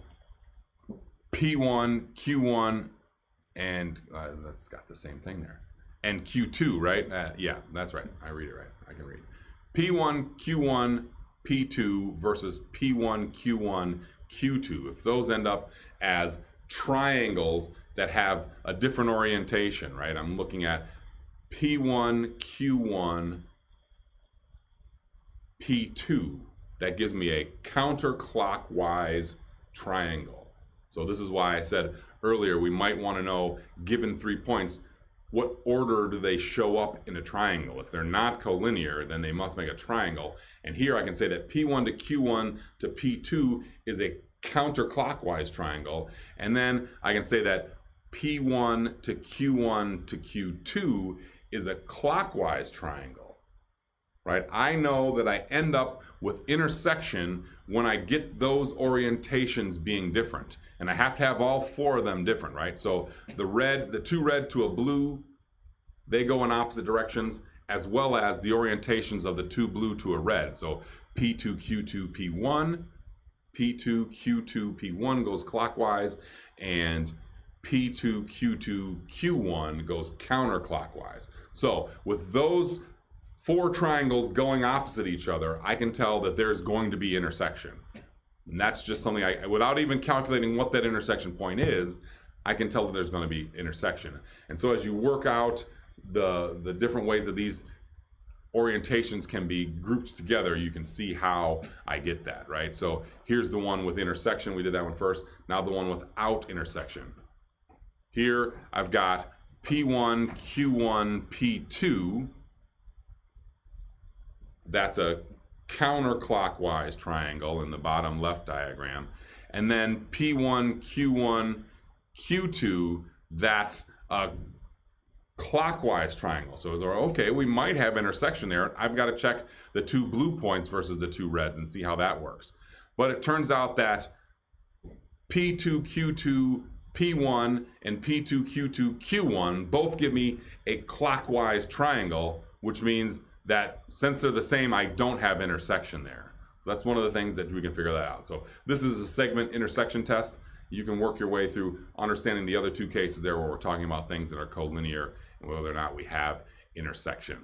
P1, Q1, and that's got the same thing there. And Q2, right? Yeah, that's right. I read it right. I can read. P1, Q1, P2 versus P1, Q1, Q2. If those end up as triangles that have a different orientation, right? I'm looking at P1, Q1, P2. That gives me a counterclockwise triangle. So this is why I said earlier we might want to know, given 3 points, what order do they show up in a triangle? If they're not collinear, then they must make a triangle. And here I can say that P1 to Q1 to P2 is a counterclockwise triangle. And then I can say that P1 to Q1 to Q2 is a clockwise triangle, right? I know that I end up with intersection when I get those orientations being different. And I have to have all 4 of them different, right? So the 2 red to a blue, they go in opposite directions, as well as the orientations of the 2 blue to a red. So P2, Q2, P1, P2, Q2, P1 goes clockwise, and P2, Q2, Q1 goes counterclockwise. So with those 4 triangles going opposite each other, I can tell that there's going to be intersection. And that's just something without even calculating what that intersection point is, I can tell that there's going to be intersection. And so as you work out the different ways that these orientations can be grouped together, you can see how I get that, right? So here's the one with intersection. We did that one first. Now the one without intersection. Here I've got P1, Q1, P2. That's a counterclockwise triangle in the bottom left diagram. And then P1, Q1, Q2, that's a clockwise triangle. So okay, we might have intersection there. I've got to check the 2 blue points versus the 2 reds and see how that works. But it turns out that P2, Q2, P1, and P2, Q2, Q1 both give me a clockwise triangle, which means that since they're the same, I don't have intersection there. So that's one of the things that we can figure that out. So this is a segment intersection test, you can work your way through understanding the other two cases there where we're talking about things that are collinear and whether or not we have intersection,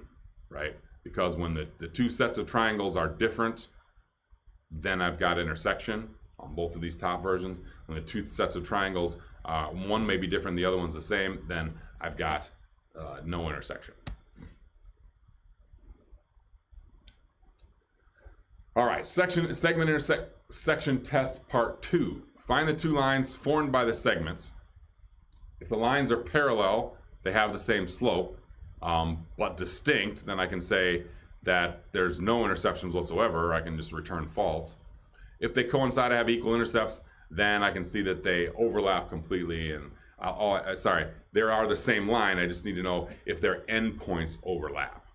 right? Because when the two sets of triangles are different, then I've got intersection on both of these top versions. When the two sets of triangles, one may be different, the other one's the same, then I've got no intersection. All right, segment intersection test part 2. Find the two lines formed by the segments. If the lines are parallel, they have the same slope, but distinct, then I can say that there's no interceptions whatsoever. I can just return false. If they coincide, I have equal intercepts, then I can see that they overlap completely. And there are the same line. I just need to know if their endpoints overlap.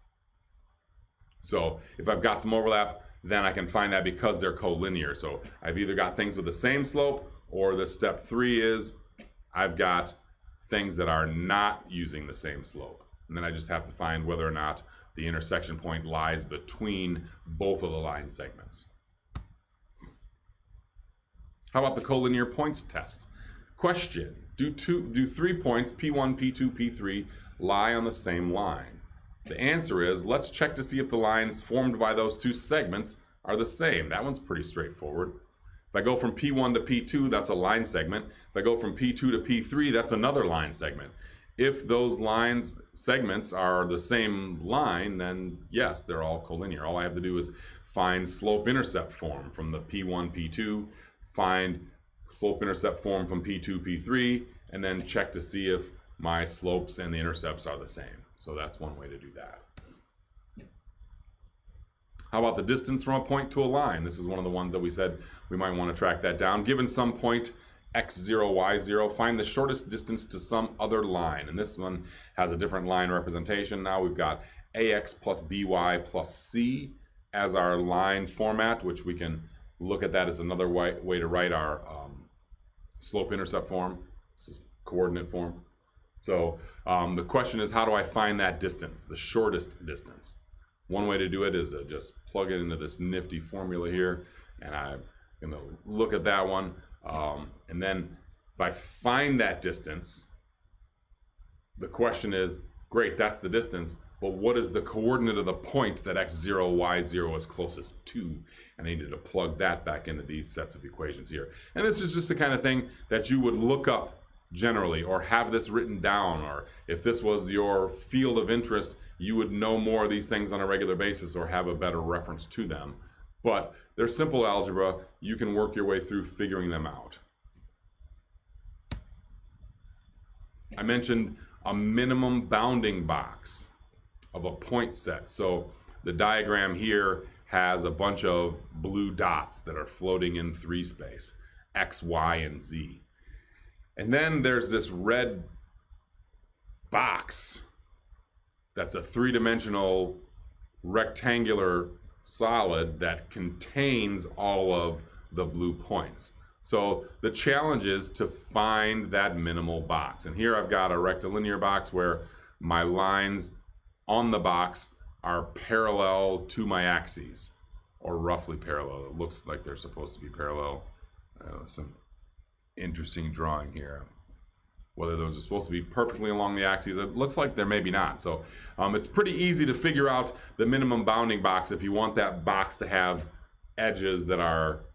So if I've got some overlap, then I can find that because they're collinear. So I've either got things with the same slope, or the step 3 is I've got things that are not using the same slope. And then I just have to find whether or not the intersection point lies between both of the line segments. How about the collinear points test? Question, do 3 points, P1, P2, P3, lie on the same line? The answer is, let's check to see if the lines formed by those two segments are the same. That one's pretty straightforward. If I go from P1 to P2, that's a line segment. If I go from P2 to P3, that's another line segment. If those segments are the same line, then yes, they're all collinear. All I have to do is find slope-intercept form from the P1, P2, find slope-intercept form from P2, P3, and then check to see if my slopes and the intercepts are the same. So that's one way to do that. How about the distance from a point to a line? This is one of the ones that we said we might want to track that down. Given some point x0, y0, find the shortest distance to some other line. And this one has a different line representation. Now we've got ax plus by plus c as our line format, which we can look at that as another way to write our slope-intercept form. This is coordinate form. So the question is, how do I find that distance, the shortest distance? One way to do it is to just plug it into this nifty formula here, and I'm going to look at that one. And then if I find that distance, the question is, great, that's the distance, but what is the coordinate of the point that x0, y0 is closest to? And I needed to plug that back into these sets of equations here. And this is just the kind of thing that you would look up generally, or have this written down, or if this was your field of interest, you would know more of these things on a regular basis or have a better reference to them. But they're simple algebra. You can work your way through figuring them out. I mentioned a minimum bounding box of a point set. So the diagram here has a bunch of blue dots that are floating in 3 space, x, y, and z. And then there's this red box that's a 3-dimensional rectangular solid that contains all of the blue points. So the challenge is to find that minimal box. And here I've got a rectilinear box where my lines on the box are parallel to my axes, or roughly parallel. It looks like they're supposed to be parallel. Some interesting drawing here. Whether those are supposed to be perfectly along the axes, it looks like they're maybe not. So it's pretty easy to figure out the minimum bounding box if you want that box to have edges that are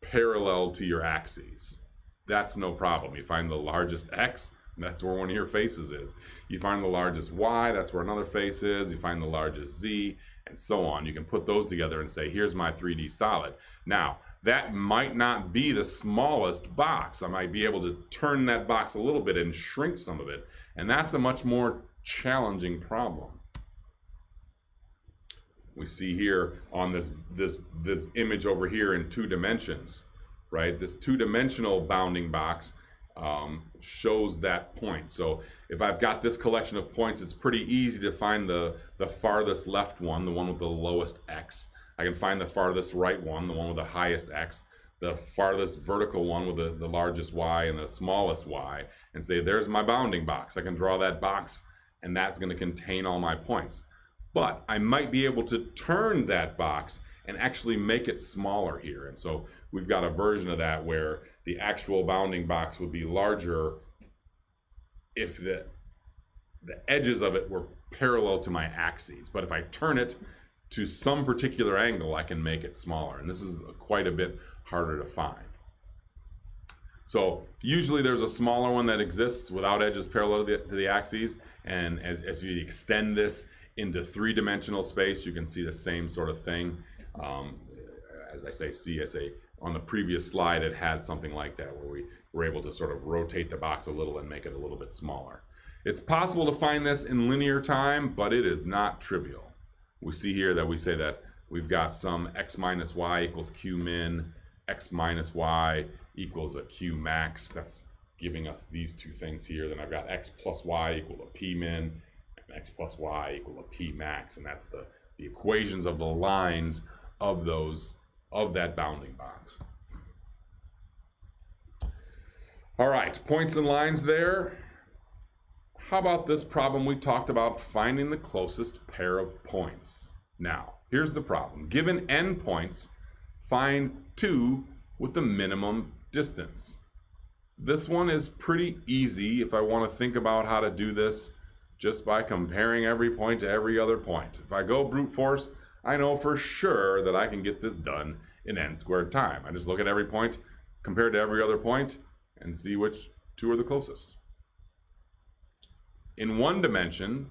parallel to your axes. That's no problem. You find the largest x, and that's where one of your faces is. You find the largest y, that's where another face is. You find the largest z, and so on. You can put those together and say, here's my 3D solid. Now, that might not be the smallest box. I might be able to turn that box a little bit and shrink some of it, and that's a much more challenging problem. We see here on this image over here in 2 dimensions, right? This 2-dimensional bounding box shows that point. So if I've got this collection of points, it's pretty easy to find the farthest left one, the one with the lowest x. I can find the farthest right one, the one with the highest x, the farthest vertical one with the largest y and the smallest y, and say, there's my bounding box. I can draw that box, and that's going to contain all my points. But I might be able to turn that box and actually make it smaller here. And so we've got a version of that where the actual bounding box would be larger if the edges of it were parallel to my axes. But if I turn it to some particular angle, I can make it smaller. And this is quite a bit harder to find. So usually there's a smaller one that exists without edges parallel to the axes. And as you extend this into three-dimensional space, you can see the same sort of thing. As I say, CSA, on the previous slide, it had something like that where we were able to sort of rotate the box a little and make it a little bit smaller. It's possible to find this in linear time, but it is not trivial. We see here that we say that we've got some x minus y equals q min, x minus y equals a q max. That's giving us these two things here. Then I've got x plus y equal a p min, and x plus y equal a p max, and that's the equations of the lines of that bounding box. All right, points and lines there. How about this problem we talked about, finding the closest pair of points? Now, here's the problem. Given n points, find 2 with the minimum distance. This one is pretty easy if I want to think about how to do this just by comparing every point to every other point. If I go brute force, I know for sure that I can get this done in n squared time. I just look at every point compared to every other point and see which 2 are the closest. In one dimension,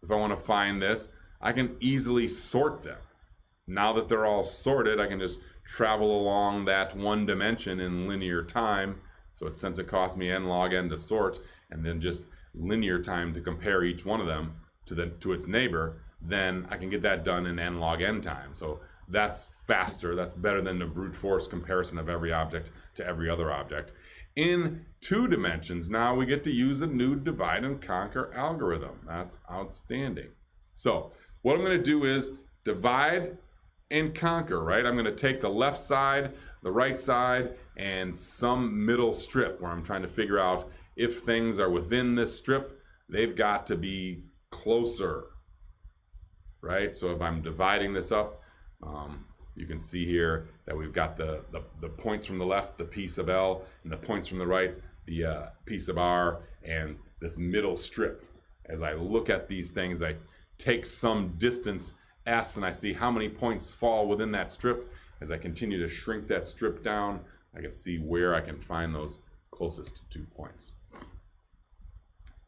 if I want to find this, I can easily sort them. Now that they're all sorted, I can just travel along that one dimension in linear time. So since it costs me n log n to sort, and then just linear time to compare each one of them to its neighbor, then I can get that done in n log n time. So that's faster. That's better than the brute force comparison of every object to every other object. In 2 dimensions, now we get to use a new divide and conquer algorithm. That's outstanding. So what I'm going to do is divide and conquer, right? I'm going to take the left side, the right side, and some middle strip where I'm trying to figure out if things are within this strip, they've got to be closer, right? So if I'm dividing this up, you can see here that we've got the points from the left, the piece of L, and the points from the right, the piece of R, and this middle strip. As I look at these things, I take some distance S, and I see how many points fall within that strip. As I continue to shrink that strip down, I can see where I can find those closest 2 points.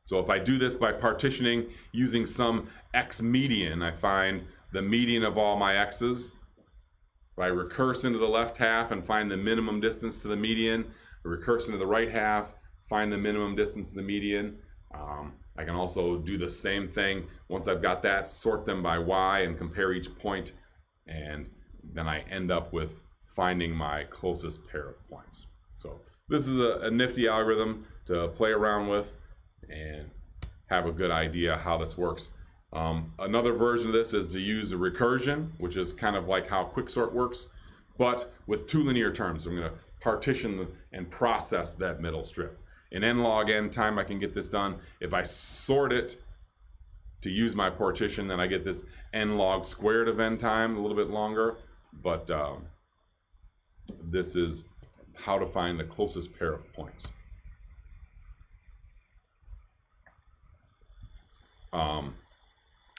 So if I do this by partitioning using some x median, I find the median of all my x's. If I recurse into the left half and find the minimum distance to the median, I recurse into the right half, find the minimum distance to the median. I can also do the same thing. Once I've got that, sort them by y and compare each point, and then I end up with finding my closest pair of points. So this is a nifty algorithm to play around with and have a good idea how this works. Another version of this is to use a recursion, which is kind of like how quicksort works, but with 2 linear terms. I'm going to partition and process that middle strip. In n log n time, I can get this done. If I sort it to use my partition, then I get this n log squared of n time, a little bit longer, but this is how to find the closest pair of points.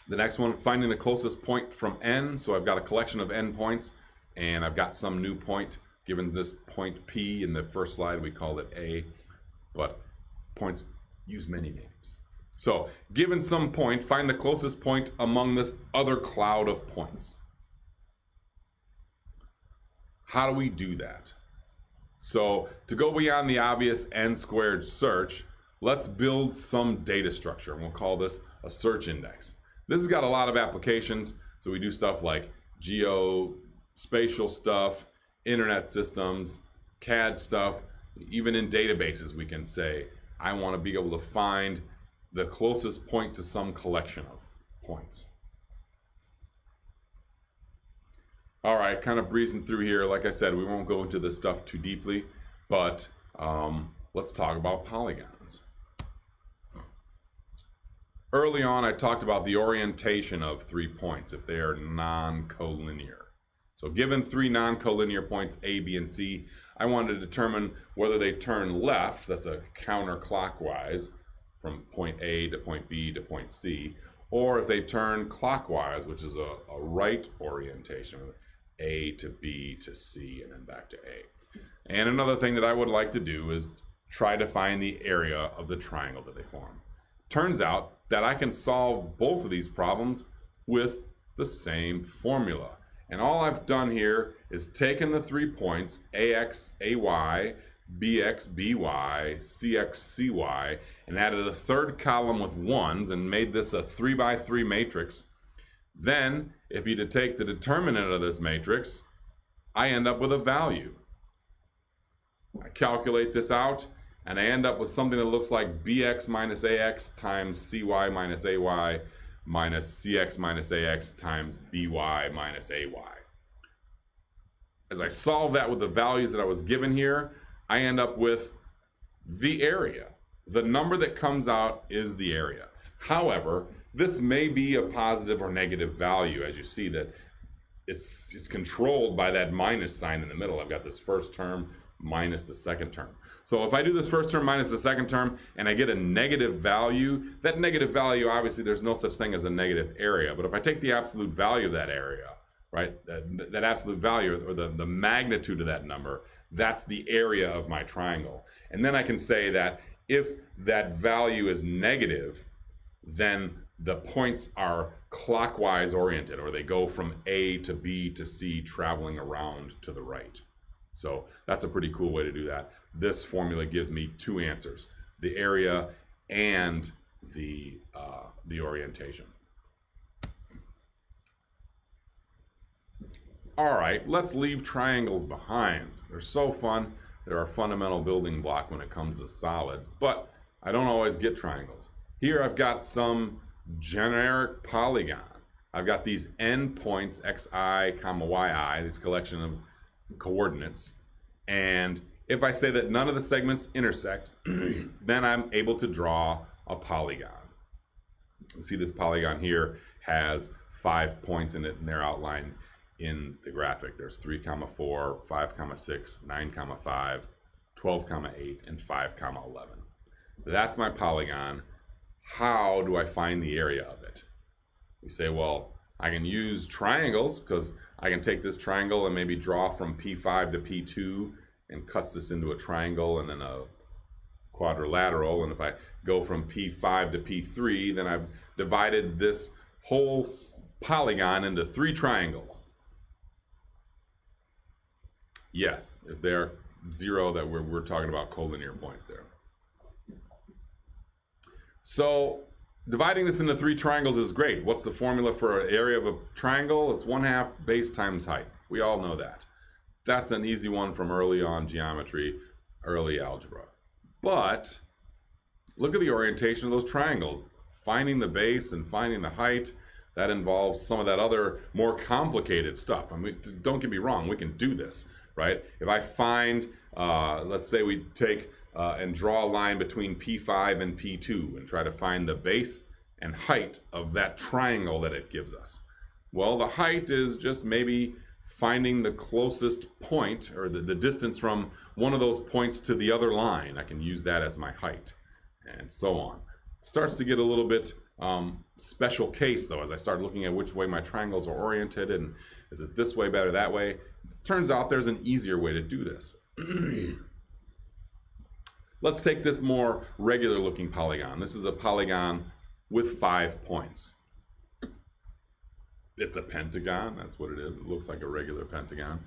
The next one, finding the closest point from n. So I've got a collection of n points, and I've got some new point. Given this point P in the first slide, we called it A, but points use many names. So given some point, find the closest point among this other cloud of points. How do we do that? So to go beyond the obvious n squared search, let's build some data structure, and we'll call this a search index. This has got a lot of applications, so we do stuff like geospatial stuff, internet systems, CAD stuff. Even in databases, we can say, I want to be able to find the closest point to some collection of points. All right, kind of breezing through here. Like I said, we won't go into this stuff too deeply, but let's talk about polygons. Early on, I talked about the orientation of 3 points if they are non-collinear. So given three non-collinear points A, B, and C, I wanted to determine whether they turn left, that's a counterclockwise, from point A to point B to point C, or if they turn clockwise, which is a right orientation, A to B to C and then back to A. And another thing that I would like to do is try to find the area of the triangle that they form. Turns out that I can solve both of these problems with the same formula. And all I've done here is taken the 3 points, AX, AY, BX, BY, CX, CY, and added a third column with ones and made this a 3 by 3 matrix. Then, if you take the determinant of this matrix, I end up with a value. I calculate this out, and I end up with something that looks like BX minus AX times CY minus AY minus CX minus AX times BY minus AY. As I solve that with the values that I was given here, I end up with the area. The number that comes out is the area. However, this may be a positive or negative value, as you see that it's controlled by that minus sign in the middle. I've got this first term minus the second term. So if I do this first term minus the second term and I get a negative value, that negative value, obviously there's no such thing as a negative area. But if I take the absolute value of that area, right, that absolute value or the magnitude of that number, that's the area of my triangle. And then I can say that if that value is negative, then the points are clockwise oriented, or they go from A to B to C, traveling around to the right. So that's a pretty cool way to do that. This formula gives me two answers: the area and the orientation. All right, let's leave triangles behind. They're so fun. They're our fundamental building block when it comes to solids, but I don't always get triangles. Here I've got some generic polygon. I've got these endpoints, xi, comma, yi, this collection of coordinates. And if I say that none of the segments intersect, then I'm able to draw a polygon. You see this polygon here has 5 points in it, and they're outlined in the graphic. There's 3, 4, 5, 6, 9, 5, 12, 8, and 5, 11. That's my polygon. How do I find the area of it? You say, well, I can use triangles, because I can take this triangle and maybe draw from P5 to P2 and cuts this into a triangle and then a quadrilateral. And if I go from P5 to P3, then I've divided this whole polygon into 3 triangles. Yes, if they're 0, that we're talking about collinear points there. So dividing this into 3 triangles is great. What's the formula for an area of a triangle? It's 1/2 base times height. We all know that. That's an easy one from early on geometry, early algebra. But look at the orientation of those triangles. Finding the base and finding the height, that involves some of that other more complicated stuff. I mean, don't get me wrong, we can do this, right? If I find, let's say we take and draw a line between P5 and P2 and try to find the base and height of that triangle that it gives us. Well, the height is just maybe finding the closest point, or the distance from one of those points to the other line. I can use that as my height, and so on. It starts to get a little bit special case, though, as I start looking at which way my triangles are oriented, and is it this way better, that way? Turns out there's an easier way to do this. Let's take this more regular looking polygon. This is a polygon with 5 points. It's a pentagon, that's what it is. It looks like a regular pentagon.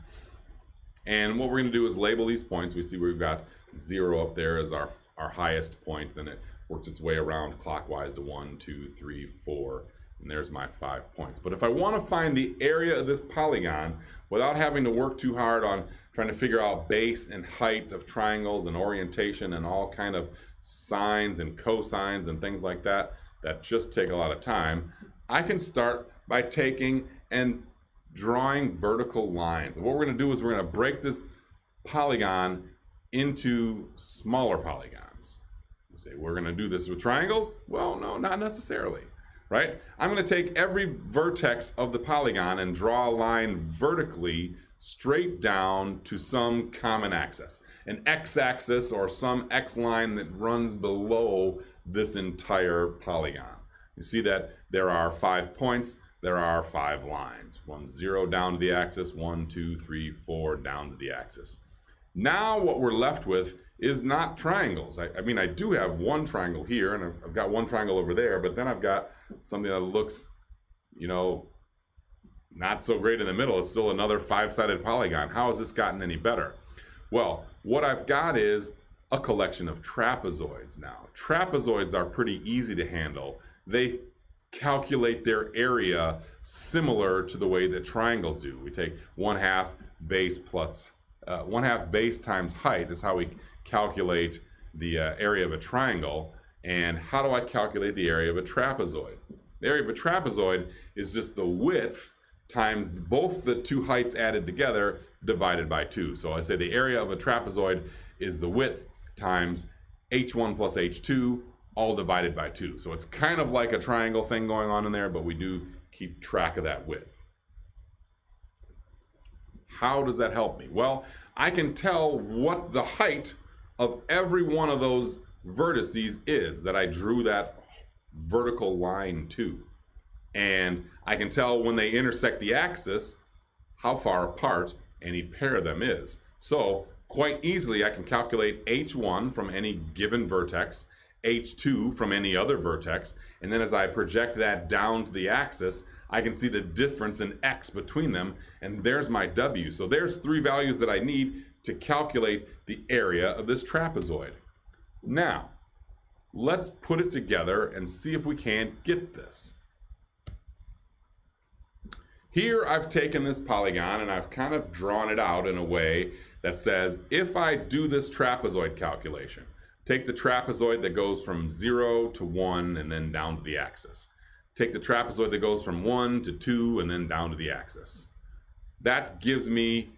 And what we're gonna do is label these points. We see we've got 0 up there as our highest point, then it works its way around clockwise to 1, 2, 3, 4, and there's my 5 points. But if I wanna find the area of this polygon without having to work too hard on trying to figure out base and height of triangles and orientation and all kind of sines and cosines and things like that, that just take a lot of time, I can start by taking and drawing vertical lines. And what we're gonna do is we're gonna break this polygon into smaller polygons. You say, we're gonna do this with triangles? Well, no, not necessarily. right? I'm going to take every vertex of the polygon and draw a line vertically straight down to some common axis, an x-axis or some x line that runs below this entire polygon. You see that there are 5 points, there are 5 lines, from 0 down to the axis, 1, 2, 3, 4 down to the axis. Now what we're left with is not triangles. I mean, I do have one triangle here, and I've got one triangle over there, but then I've got something that looks, you know, not so great in the middle. It's still another 5-sided polygon. How has this gotten any better? Well, what I've got is a collection of trapezoids now. Trapezoids are pretty easy to handle. They calculate their area similar to the way that triangles do. We take 1/2 base plus 1/2 base times height is how we calculate the area of a triangle. And how do I calculate the area of a trapezoid? The area of a trapezoid is just the width times both the two heights added together divided by 2. So I say the area of a trapezoid is the width times h1 plus h2 all divided by 2. So it's kind of like a triangle thing going on in there, but we do keep track of that width. How does that help me? Well, I can tell what the height of every one of those vertices is that I drew that vertical line to. And I can tell when they intersect the axis how far apart any pair of them is. So quite easily I can calculate h1 from any given vertex, h2 from any other vertex, and then as I project that down to the axis, I can see the difference in x between them, and there's my w. So there's 3 values that I need to calculate the area of this trapezoid. Now, let's put it together and see if we can't get this. Here I've taken this polygon and I've kind of drawn it out in a way that says if I do this trapezoid calculation, take the trapezoid that goes from 0 to 1 and then down to the axis. Take the trapezoid that goes from 1 to 2 and then down to the axis. That gives me,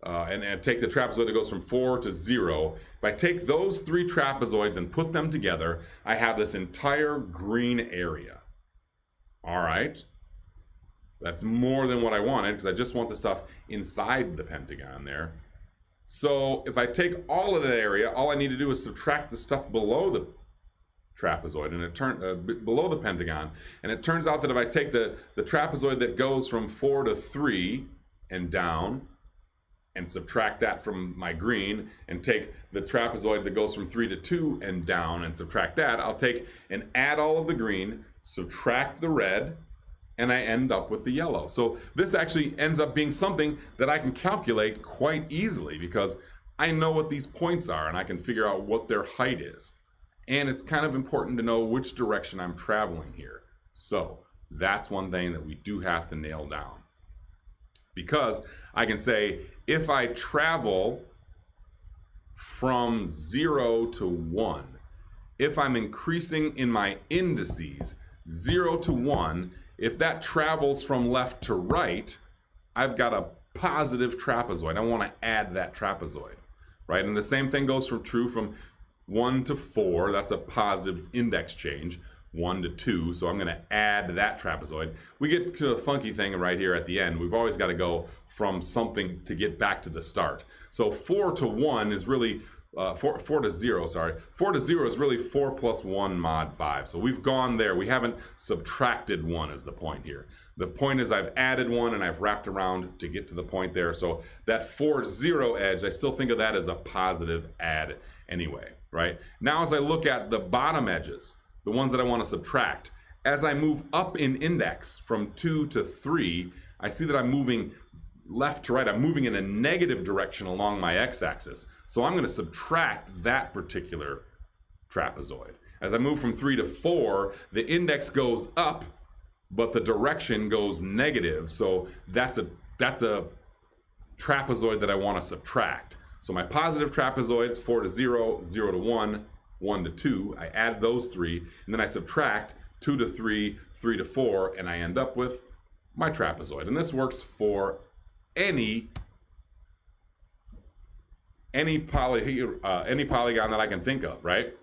and take the trapezoid that goes from 4 to 0. If I take those 3 trapezoids and put them together, I have this entire green area. All right. That's more than what I wanted because I just want the stuff inside the pentagon there. So if I take all of that area, all I need to do is subtract the stuff below the trapezoid and it below the pentagon. And it turns out that if I take the trapezoid that goes from 4 to 3 and down and subtract that from my green and take the trapezoid that goes from 3 to 2 and down and subtract that, I'll take and add all of the green, subtract the red, and I end up with the yellow. So this actually ends up being something that I can calculate quite easily because I know what these points are and I can figure out what their height is. And it's kind of important to know which direction I'm traveling here. So that's one thing that we do have to nail down. Because I can say if I travel from 0 to 1, if I'm increasing in my indices 0 to 1, if that travels from left to right, I've got a positive trapezoid. I want to add that trapezoid, right? And the same thing goes true from 1 to 4. That's a positive index change. 1 to 2, so I'm going to add that trapezoid. We get to a funky thing right here at the end. We've always got to go from something to get back to the start. So 4 to 1 is really 4 to 0, sorry. 4 to 0 is really 4 plus 1 mod 5. So we've gone there. We haven't subtracted 1 is the point here. The point is I've added 1 and I've wrapped around to get to the point there. So that 4, 0 edge, I still think of that as a positive add anyway, right? Now as I look at the bottom edges, the ones that I want to subtract, as I move up in index from 2 to 3, I see that I'm moving left to right. I'm moving in a negative direction along my x-axis. So I'm going to subtract that particular trapezoid. As I move from 3 to 4, the index goes up, but the direction goes negative. So that's a trapezoid that I want to subtract. So my positive trapezoids, 4 to 0, 0 to 1, 1 to 2, I add those 3, and then I subtract 2 to 3, 3 to 4, and I end up with my trapezoid. And this works for any polygon that I can think of, right?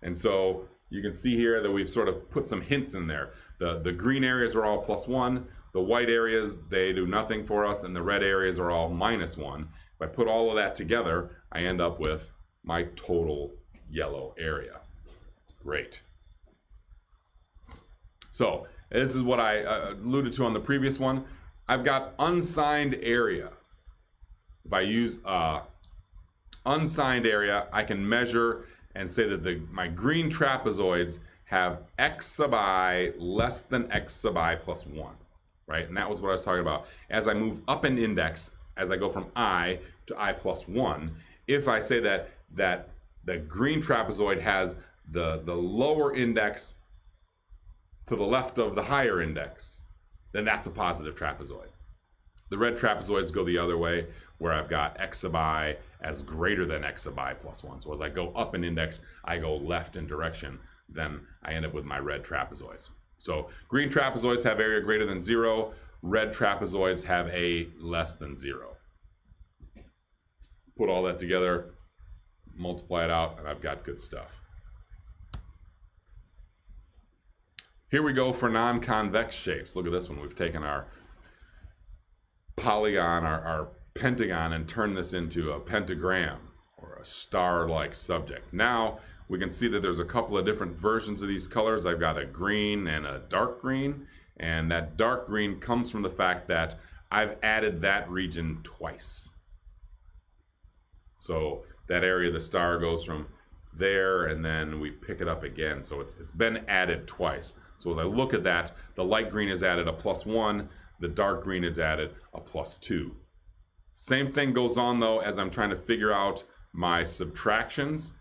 And so you can see here that we've sort of put some hints in there. The green areas are all +1, the white areas, they do nothing for us, and the red areas are all -1. If I put all of that together, I end up with my total yellow area. Great. So this is what I alluded to on the previous one. I've got unsigned area. If I use unsigned area, I can measure and say that my green trapezoids have x sub I less than x sub I plus 1, right? And that was what I was talking about. As I move up an index, as I go from I to I plus 1, if I say that the green trapezoid has the lower index to the left of the higher index, then that's a positive trapezoid. The red trapezoids go the other way, where I've got x sub I as greater than x sub I plus 1. So as I go up an index, I go left in direction, then I end up with my red trapezoids. So green trapezoids have area greater than 0, red trapezoids have a less than 0. Put all that together, multiply it out, and I've got good stuff. Here we go for non-convex shapes. Look at this one. We've taken our polygon, our pentagon, and turned this into a pentagram or a star-like subject. Now we can see that there's a couple of different versions of these colors. I've got a green and a dark green, and that dark green comes from the fact that I've added that region twice. So that area of the star goes from there, and then we pick it up again. So it's been added twice. So as I look at that, the light green is added a +1, the dark green is added a +2. Same thing goes on though as I'm trying to figure out my subtractions.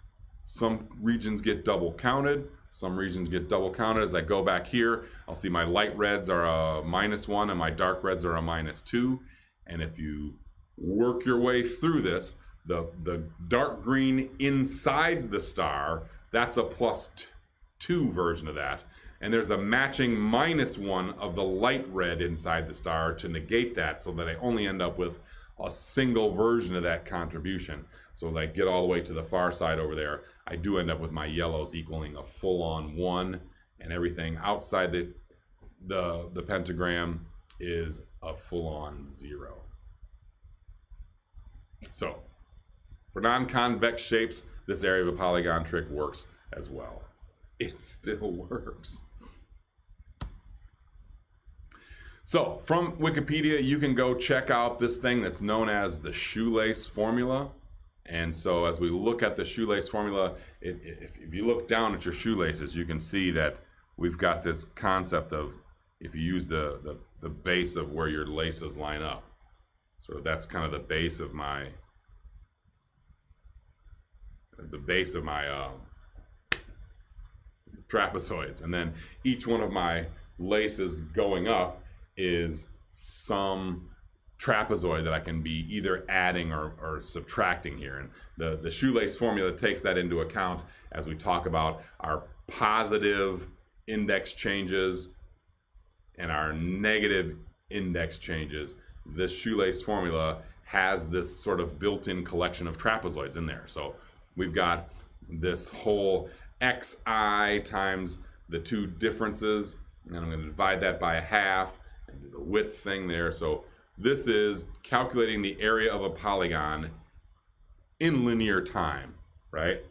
Some regions get double counted, some regions get double counted. As I go back here, I'll see my light reds are a -1 and my dark reds are a -2. And if you work your way through this, the dark green inside the star, that's a +2 version of that. And there's a matching -1 of the light red inside the star to negate that, so that I only end up with a single version of that contribution. So as I get all the way to the far side over there, I do end up with my yellows equaling a full-on 1, and everything outside the pentagram is a full-on 0. So for non-convex shapes, this area of a polygon trick works as well. It still works. So from Wikipedia, you can go check out this thing that's known as the shoelace formula. And so as we look at the shoelace formula, if you look down at your shoelaces, you can see that we've got this concept of if you use the base of where your laces line up. So that's kind of the base of my trapezoids, and then each one of my laces going up is some trapezoid that I can be either adding or subtracting here. And the shoelace formula takes that into account as we talk about our positive index changes and our negative index changes. This shoelace formula has this sort of built-in collection of trapezoids in there. So we've got this whole xi times the two differences, and I'm going to divide that by 1/2 and do the width thing there. So this is calculating the area of a polygon in linear time, right?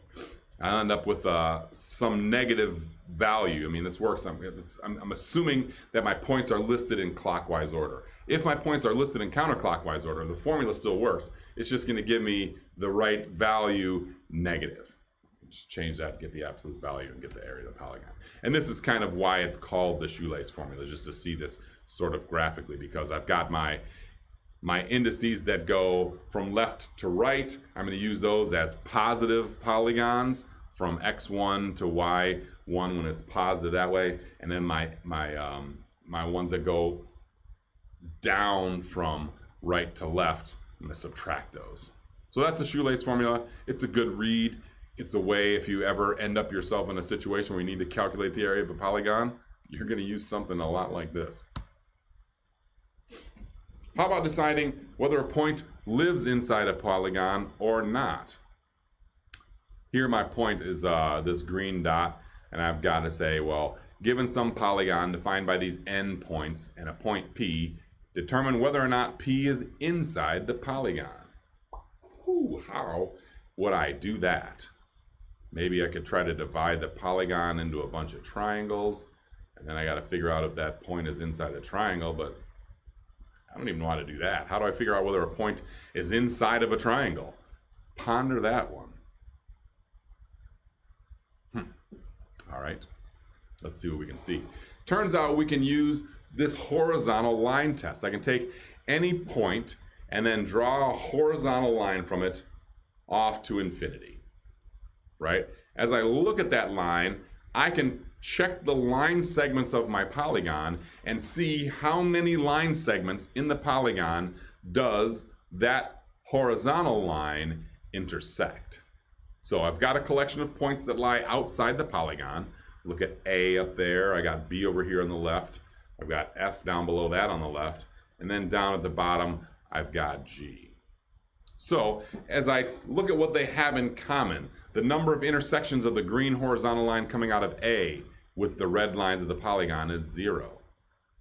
I end up with some negative value. I mean, this works. I'm assuming that my points are listed in clockwise order. If my points are listed in counterclockwise order, the formula still works. It's just going to give me the right value negative. Just change that, get the absolute value, and get the area of the polygon. And this is kind of why it's called the shoelace formula, just to see this sort of graphically, because I've got my indices that go from left to right. I'm going to use those as positive polygons from x1 to y1 when it's positive that way, and then my ones that go down from right to left, I'm going to subtract those. So that's the shoelace formula. It's a good read. It's a way, if you ever end up yourself in a situation where you need to calculate the area of a polygon, you're going to use something a lot like this. How about deciding whether a point lives inside a polygon or not? Here my point is this green dot, and I've got to say, well, given some polygon defined by these n points and a point P, determine whether or not P is inside the polygon. Ooh, how would I do that? Maybe I could try to divide the polygon into a bunch of triangles, and then I got to figure out if that point is inside the triangle, but I don't even know how to do that. How do I figure out whether a point is inside of a triangle? Ponder that one. All right, let's see what we can see. Turns out we can use this horizontal line test. I can take any point and then draw a horizontal line from it off to infinity, right? As I look at that line, I can check the line segments of my polygon and see how many line segments in the polygon does that horizontal line intersect. So I've got a collection of points that lie outside the polygon. Look at A up there, I got B over here on the left, I've got F down below that on the left, and then down at the bottom, I've got G. So as I look at what they have in common, the number of intersections of the green horizontal line coming out of A with the red lines of the polygon is 0.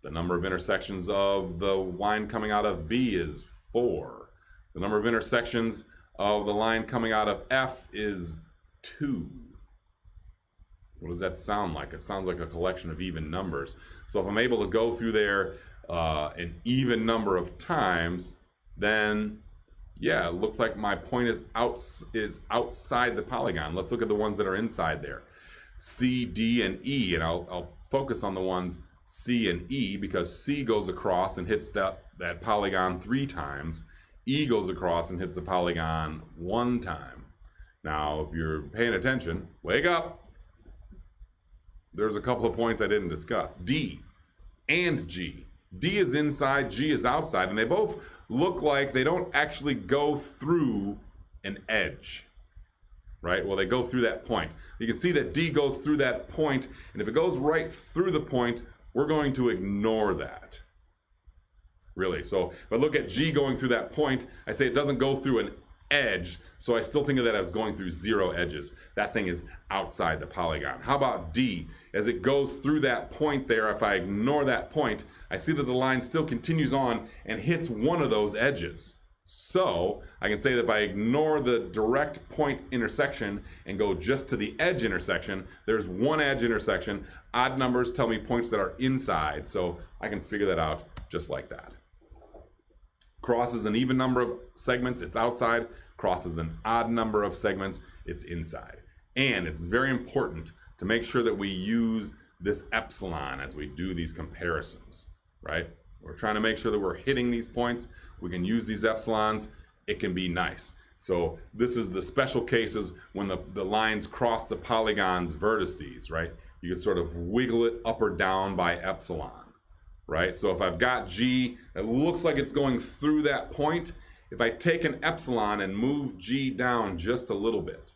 The number of intersections of the line coming out of B is 4. The number of intersections of the line coming out of F is 2. What does that sound like? It sounds like a collection of even numbers. So if I'm able to go through there an even number of times, then yeah, it looks like my point is outside the polygon. Let's look at the ones that are inside there. C, D, and E, and I'll focus on the ones C and E because C goes across and hits that polygon 3 times. E goes across and hits the polygon 1 time. Now, if you're paying attention, wake up. There's a couple of points I didn't discuss. D and G. D is inside, G is outside, and they both look like they don't actually go through an edge, right? Well, they go through that point. You can see that D goes through that point, and if it goes right through the point, we're going to ignore that. Really, so if I look at G going through that point, I say it doesn't go through an edge, so I still think of that as going through 0 edges. That thing is outside the polygon. How about D? As it goes through that point there, if I ignore that point, I see that the line still continues on and hits one of those edges. So I can say that if I ignore the direct point intersection and go just to the edge intersection, there's one edge intersection. Odd numbers tell me points that are inside, so I can figure that out just like that. Crosses an even number of segments, it's outside. Crosses an odd number of segments, it's inside. And it's very important to make sure that we use this epsilon as we do these comparisons, right? We're trying to make sure that we're hitting these points. We can use these epsilons. It can be nice. So this is the special cases when the lines cross the polygon's vertices, right? You can sort of wiggle it up or down by epsilon, right? So if I've got G, it looks like it's going through that point. If I take an epsilon and move G down just a little bit,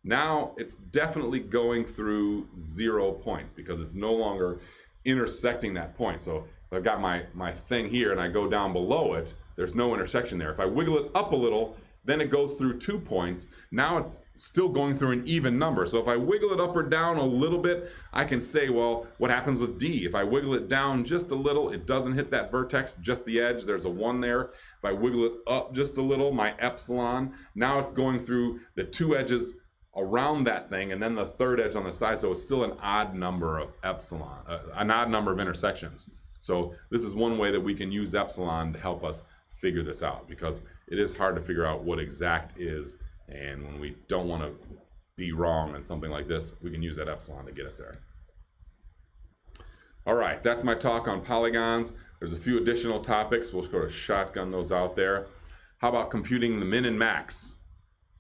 now it's definitely going through 0 points because it's no longer intersecting that point. So if I've got my thing here and I go down below it, there's no intersection there. If I wiggle it up a little, then it goes through 2 points. Now it's still going through an even number. So if I wiggle it up or down a little bit, I can say, well, what happens with D? If I wiggle it down just a little, it doesn't hit that vertex, just the edge. There's a 1 there. If I wiggle it up just a little, my epsilon, now it's going through the 2 edges around that thing and then the 3rd edge on the side. So it's still an odd number of epsilon, an odd number of intersections. So this is one way that we can use epsilon to help us figure this out, because it is hard to figure out what exact is, and when we don't want to be wrong on something like this, we can use that epsilon to get us there. All right, that's my talk on polygons. There's a few additional topics. We'll sort of shotgun those out there. How about computing the min and max?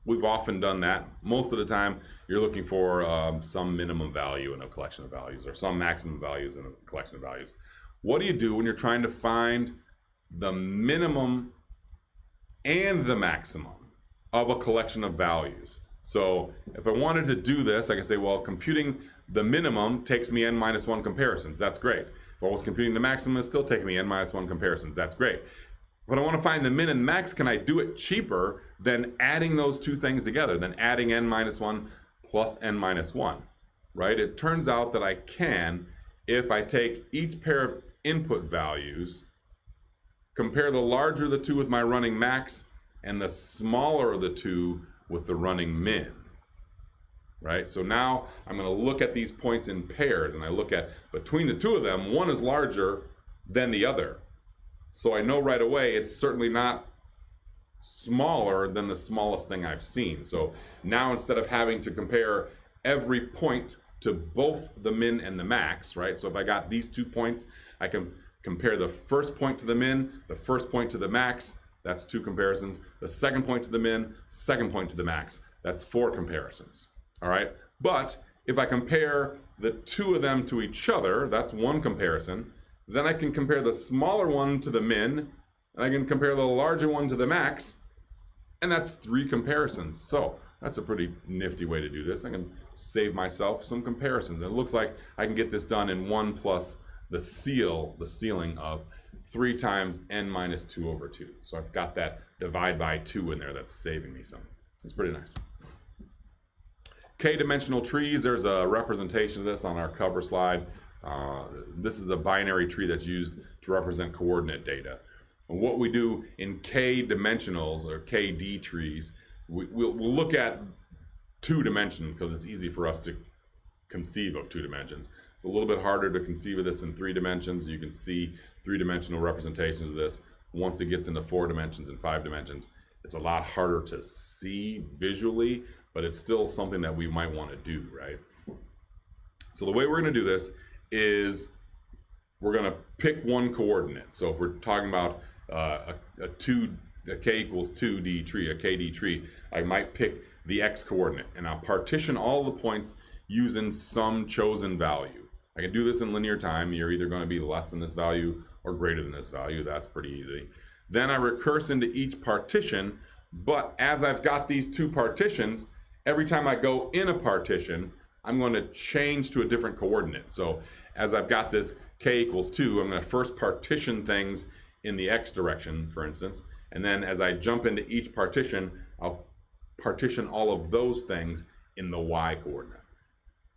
We've often done that. Most of the time, you're looking for some minimum value in a collection of values or some maximum values in a collection of values. What do you do when you're trying to find the minimum and the maximum of a collection of values? So if I wanted to do this, I can say, well, computing the minimum takes me n-1 comparisons. That's great. If I was computing the maximum, it's still taking me n-1 comparisons. That's great. But I want to find the min and max. Can I do it cheaper than adding those 2 things together, than adding n-1 plus n-1, right? It turns out that I can, if I take each pair of input values, compare the larger of the two with my running max, and the smaller of the two with the running min, right? So now I'm going to look at these points in pairs, and I look at between the two of them, one is larger than the other. So I know right away it's certainly not smaller than the smallest thing I've seen. So now instead of having to compare every point to both the min and the max, right? So if I got these 2 points, I can compare the first point to the min, the first point to the max, that's 2 comparisons. The second point to the min, second point to the max, that's 4 comparisons, all right? But if I compare the 2 of them to each other, that's 1 comparison. Then I can compare the smaller one to the min, and I can compare the larger one to the max, and that's 3 comparisons. So that's a pretty nifty way to do this. I can save myself some comparisons. And it looks like I can get this done in 1 plus the ceiling of 3 times n minus 2 over 2. So I've got that divide by 2 in there. That's saving me some. It's pretty nice. K-dimensional trees, there's a representation of this on our cover slide. This is a binary tree that's used to represent coordinate data. And what we do in K-dimensionals or KD trees, we'll look at 2 dimensions because it's easy for us to conceive of 2 dimensions. It's a little bit harder to conceive of this in 3 dimensions. You can see 3-dimensional representations of this. Once it gets into 4 dimensions and 5 dimensions, it's a lot harder to see visually, but it's still something that we might want to do, right? So the way we're going to do this is we're going to pick one coordinate. So if we're talking about a k equals 2D tree, a KD tree, I might pick the x coordinate, and I'll partition all the points using some chosen value. I can do this in linear time. You're either going to be less than this value or greater than this value. That's pretty easy. Then I recurse into each partition, but as I've got these 2 partitions, every time I go in a partition, I'm going to change to a different coordinate. So as I've got this k equals 2, I'm going to first partition things in the x direction, for instance, and then as I jump into each partition, I'll partition all of those things in the y coordinate.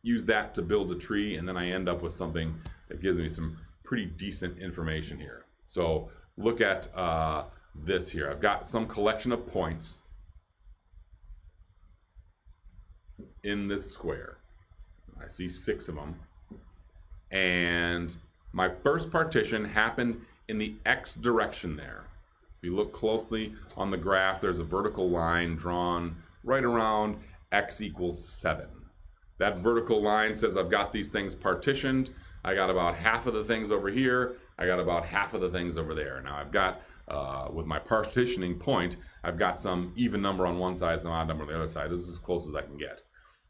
Use that to build a tree, and then I end up with something that gives me some pretty decent information here. So look at this here. I've got some collection of points in this square. I see 6 of them. And my first partition happened in the x direction there. If you look closely on the graph, there's a vertical line drawn right around x equals 7. That vertical line says I've got these things partitioned. I got about half of the things over here. I got about half of the things over there. Now I've got, with my partitioning point, I've got some even number on one side, some odd number on the other side. This is as close as I can get.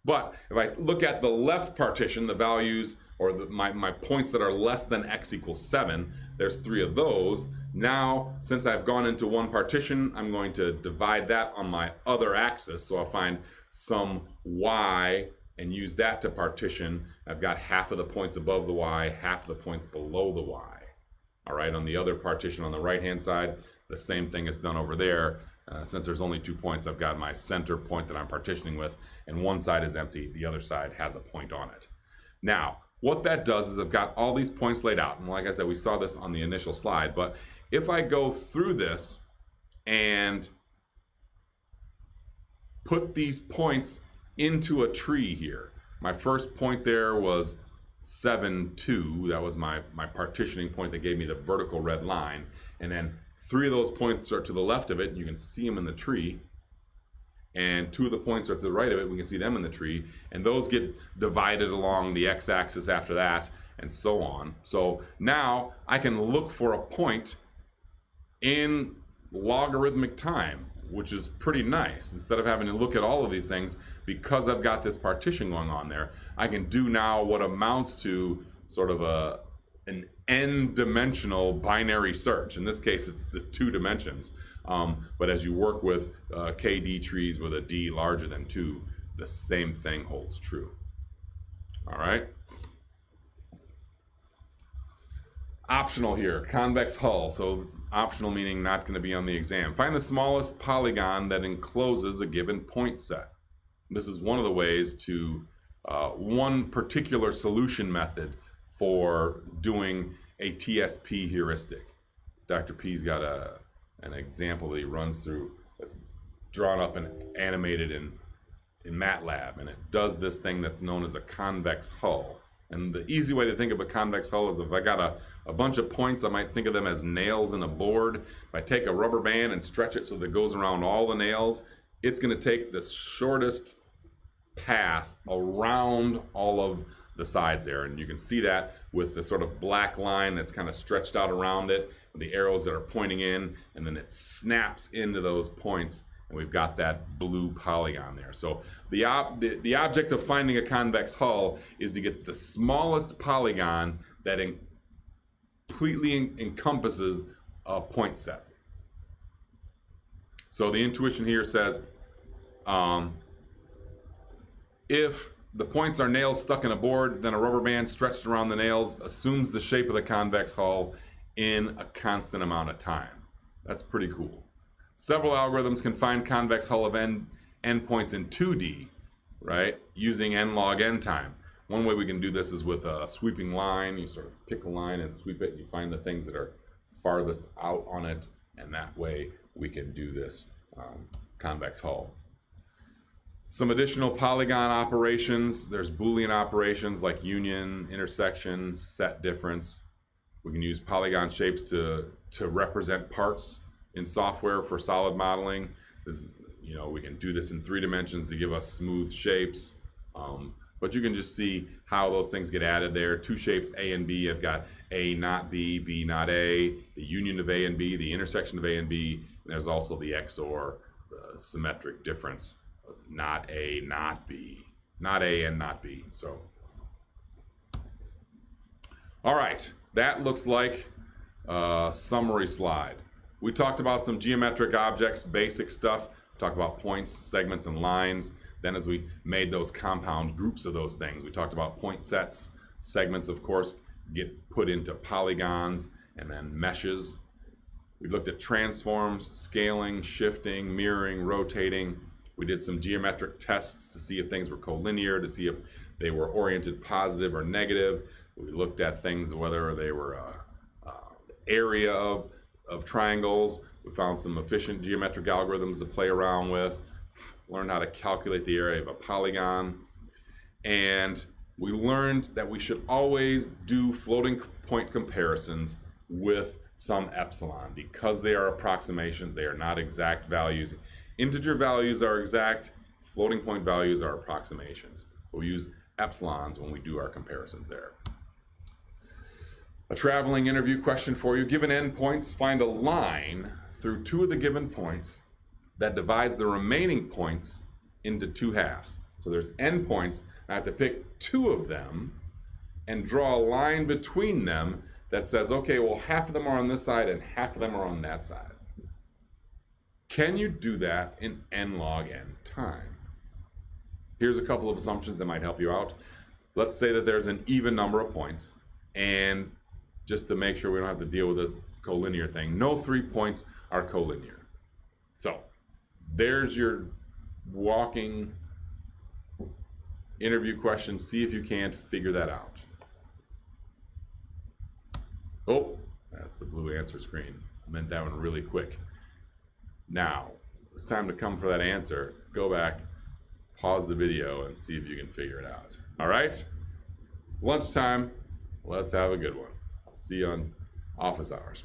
But if I look at the left partition, the values, or my points that are less than x equals 7, there's 3 of those. Now, since I've gone into one partition, I'm going to divide that on my other axis. So I'll find some y and use that to partition. I've got half of the points above the y, half of the points below the y. All right, on the other partition on the right-hand side, the same thing is done over there. Since there's only 2 points, I've got my center point that I'm partitioning with, and one side is empty, the other side has a point on it. Now, what that does is I've got all these points laid out, and like I said, we saw this on the initial slide, but if I go through this and put these points into a tree here, my first point there was 7, 2, that was my partitioning point that gave me the vertical red line, and then 3 of those points are to the left of it, and you can see them in the tree, and 2 of the points are to the right of it, we can see them in the tree, and those get divided along the x-axis after that, and so on. So now I can look for a point in logarithmic time, which is pretty nice. Instead of having to look at all of these things, because I've got this partition going on there, I can do now what amounts to sort of an n-dimensional binary search. In this case, it's the 2 dimensions. But as you work with KD trees with a D larger than 2, the same thing holds true. All right. Optional here, convex hull. So this optional meaning not going to be on the exam. Find the smallest polygon that encloses a given point set. This is one of the ways to one particular solution method for doing a TSP heuristic. Dr. P's got an example that he runs through that's drawn up and animated in MATLAB, and it does this thing that's known as a convex hull. And the easy way to think of a convex hull is if I got a bunch of points, I might think of them as nails in a board. If I take a rubber band and stretch it so that it goes around all the nails, it's going to take the shortest path around all of the sides there. And you can see that with the sort of black line that's kind of stretched out around it, the arrows that are pointing in, and then it snaps into those points. And we've got that blue polygon there. So the object of finding a convex hull is to get the smallest polygon that completely encompasses a point set. So the intuition here says, if the points are nails stuck in a board, then a rubber band stretched around the nails assumes the shape of the convex hull in a constant amount of time. That's pretty cool. Several algorithms can find convex hull of endpoints in 2D, right, using n log n time. One way we can do this is with a sweeping line. You sort of pick a line and sweep it. You find the things that are farthest out on it, and that way we can do this convex hull. Some additional polygon operations. There's Boolean operations like union, intersection, set difference. We can use polygon shapes to represent parts in software for solid modeling. This, you know, we can do this in 3 dimensions to give us smooth shapes. But you can just see how those things get added there. 2 shapes, A and B, have got A not B, B not A, the union of A and B, the intersection of A and B, and there's also the XOR, the symmetric difference of not A, not B, not A and not B. So, all right, that looks like a summary slide. We talked about some geometric objects, basic stuff. We talked about points, segments, and lines. Then as we made those compound groups of those things, we talked about point sets. Segments, of course, get put into polygons and then meshes. We looked at transforms, scaling, shifting, mirroring, rotating. We did some geometric tests to see if things were collinear, to see if they were oriented positive or negative. We looked at things, whether they were area of triangles. We found some efficient geometric algorithms to play around with, learned how to calculate the area of a polygon, and we learned that we should always do floating point comparisons with some epsilon because they are approximations, they are not exact values. Integer values are exact, floating point values are approximations. So we use epsilons when we do our comparisons there. A traveling interview question for you. Given endpoints, find a line through 2 of the given points that divides the remaining points into 2 halves. So there's endpoints, I have to pick 2 of them and draw a line between them that says, okay, well, half of them are on this side and half of them are on that side. Can you do that in n log n time? Here's a couple of assumptions that might help you out. Let's say that there's an even number of points, and just to make sure we don't have to deal with this collinear thing, no 3 points are collinear. So there's your walking interview question. See if you can't figure that out. Oh, that's the blue answer screen. I meant that one really quick. Now, it's time to come for that answer. Go back, pause the video, and see if you can figure it out. All right? Lunchtime. Let's have a good one. I'll see you on office hours.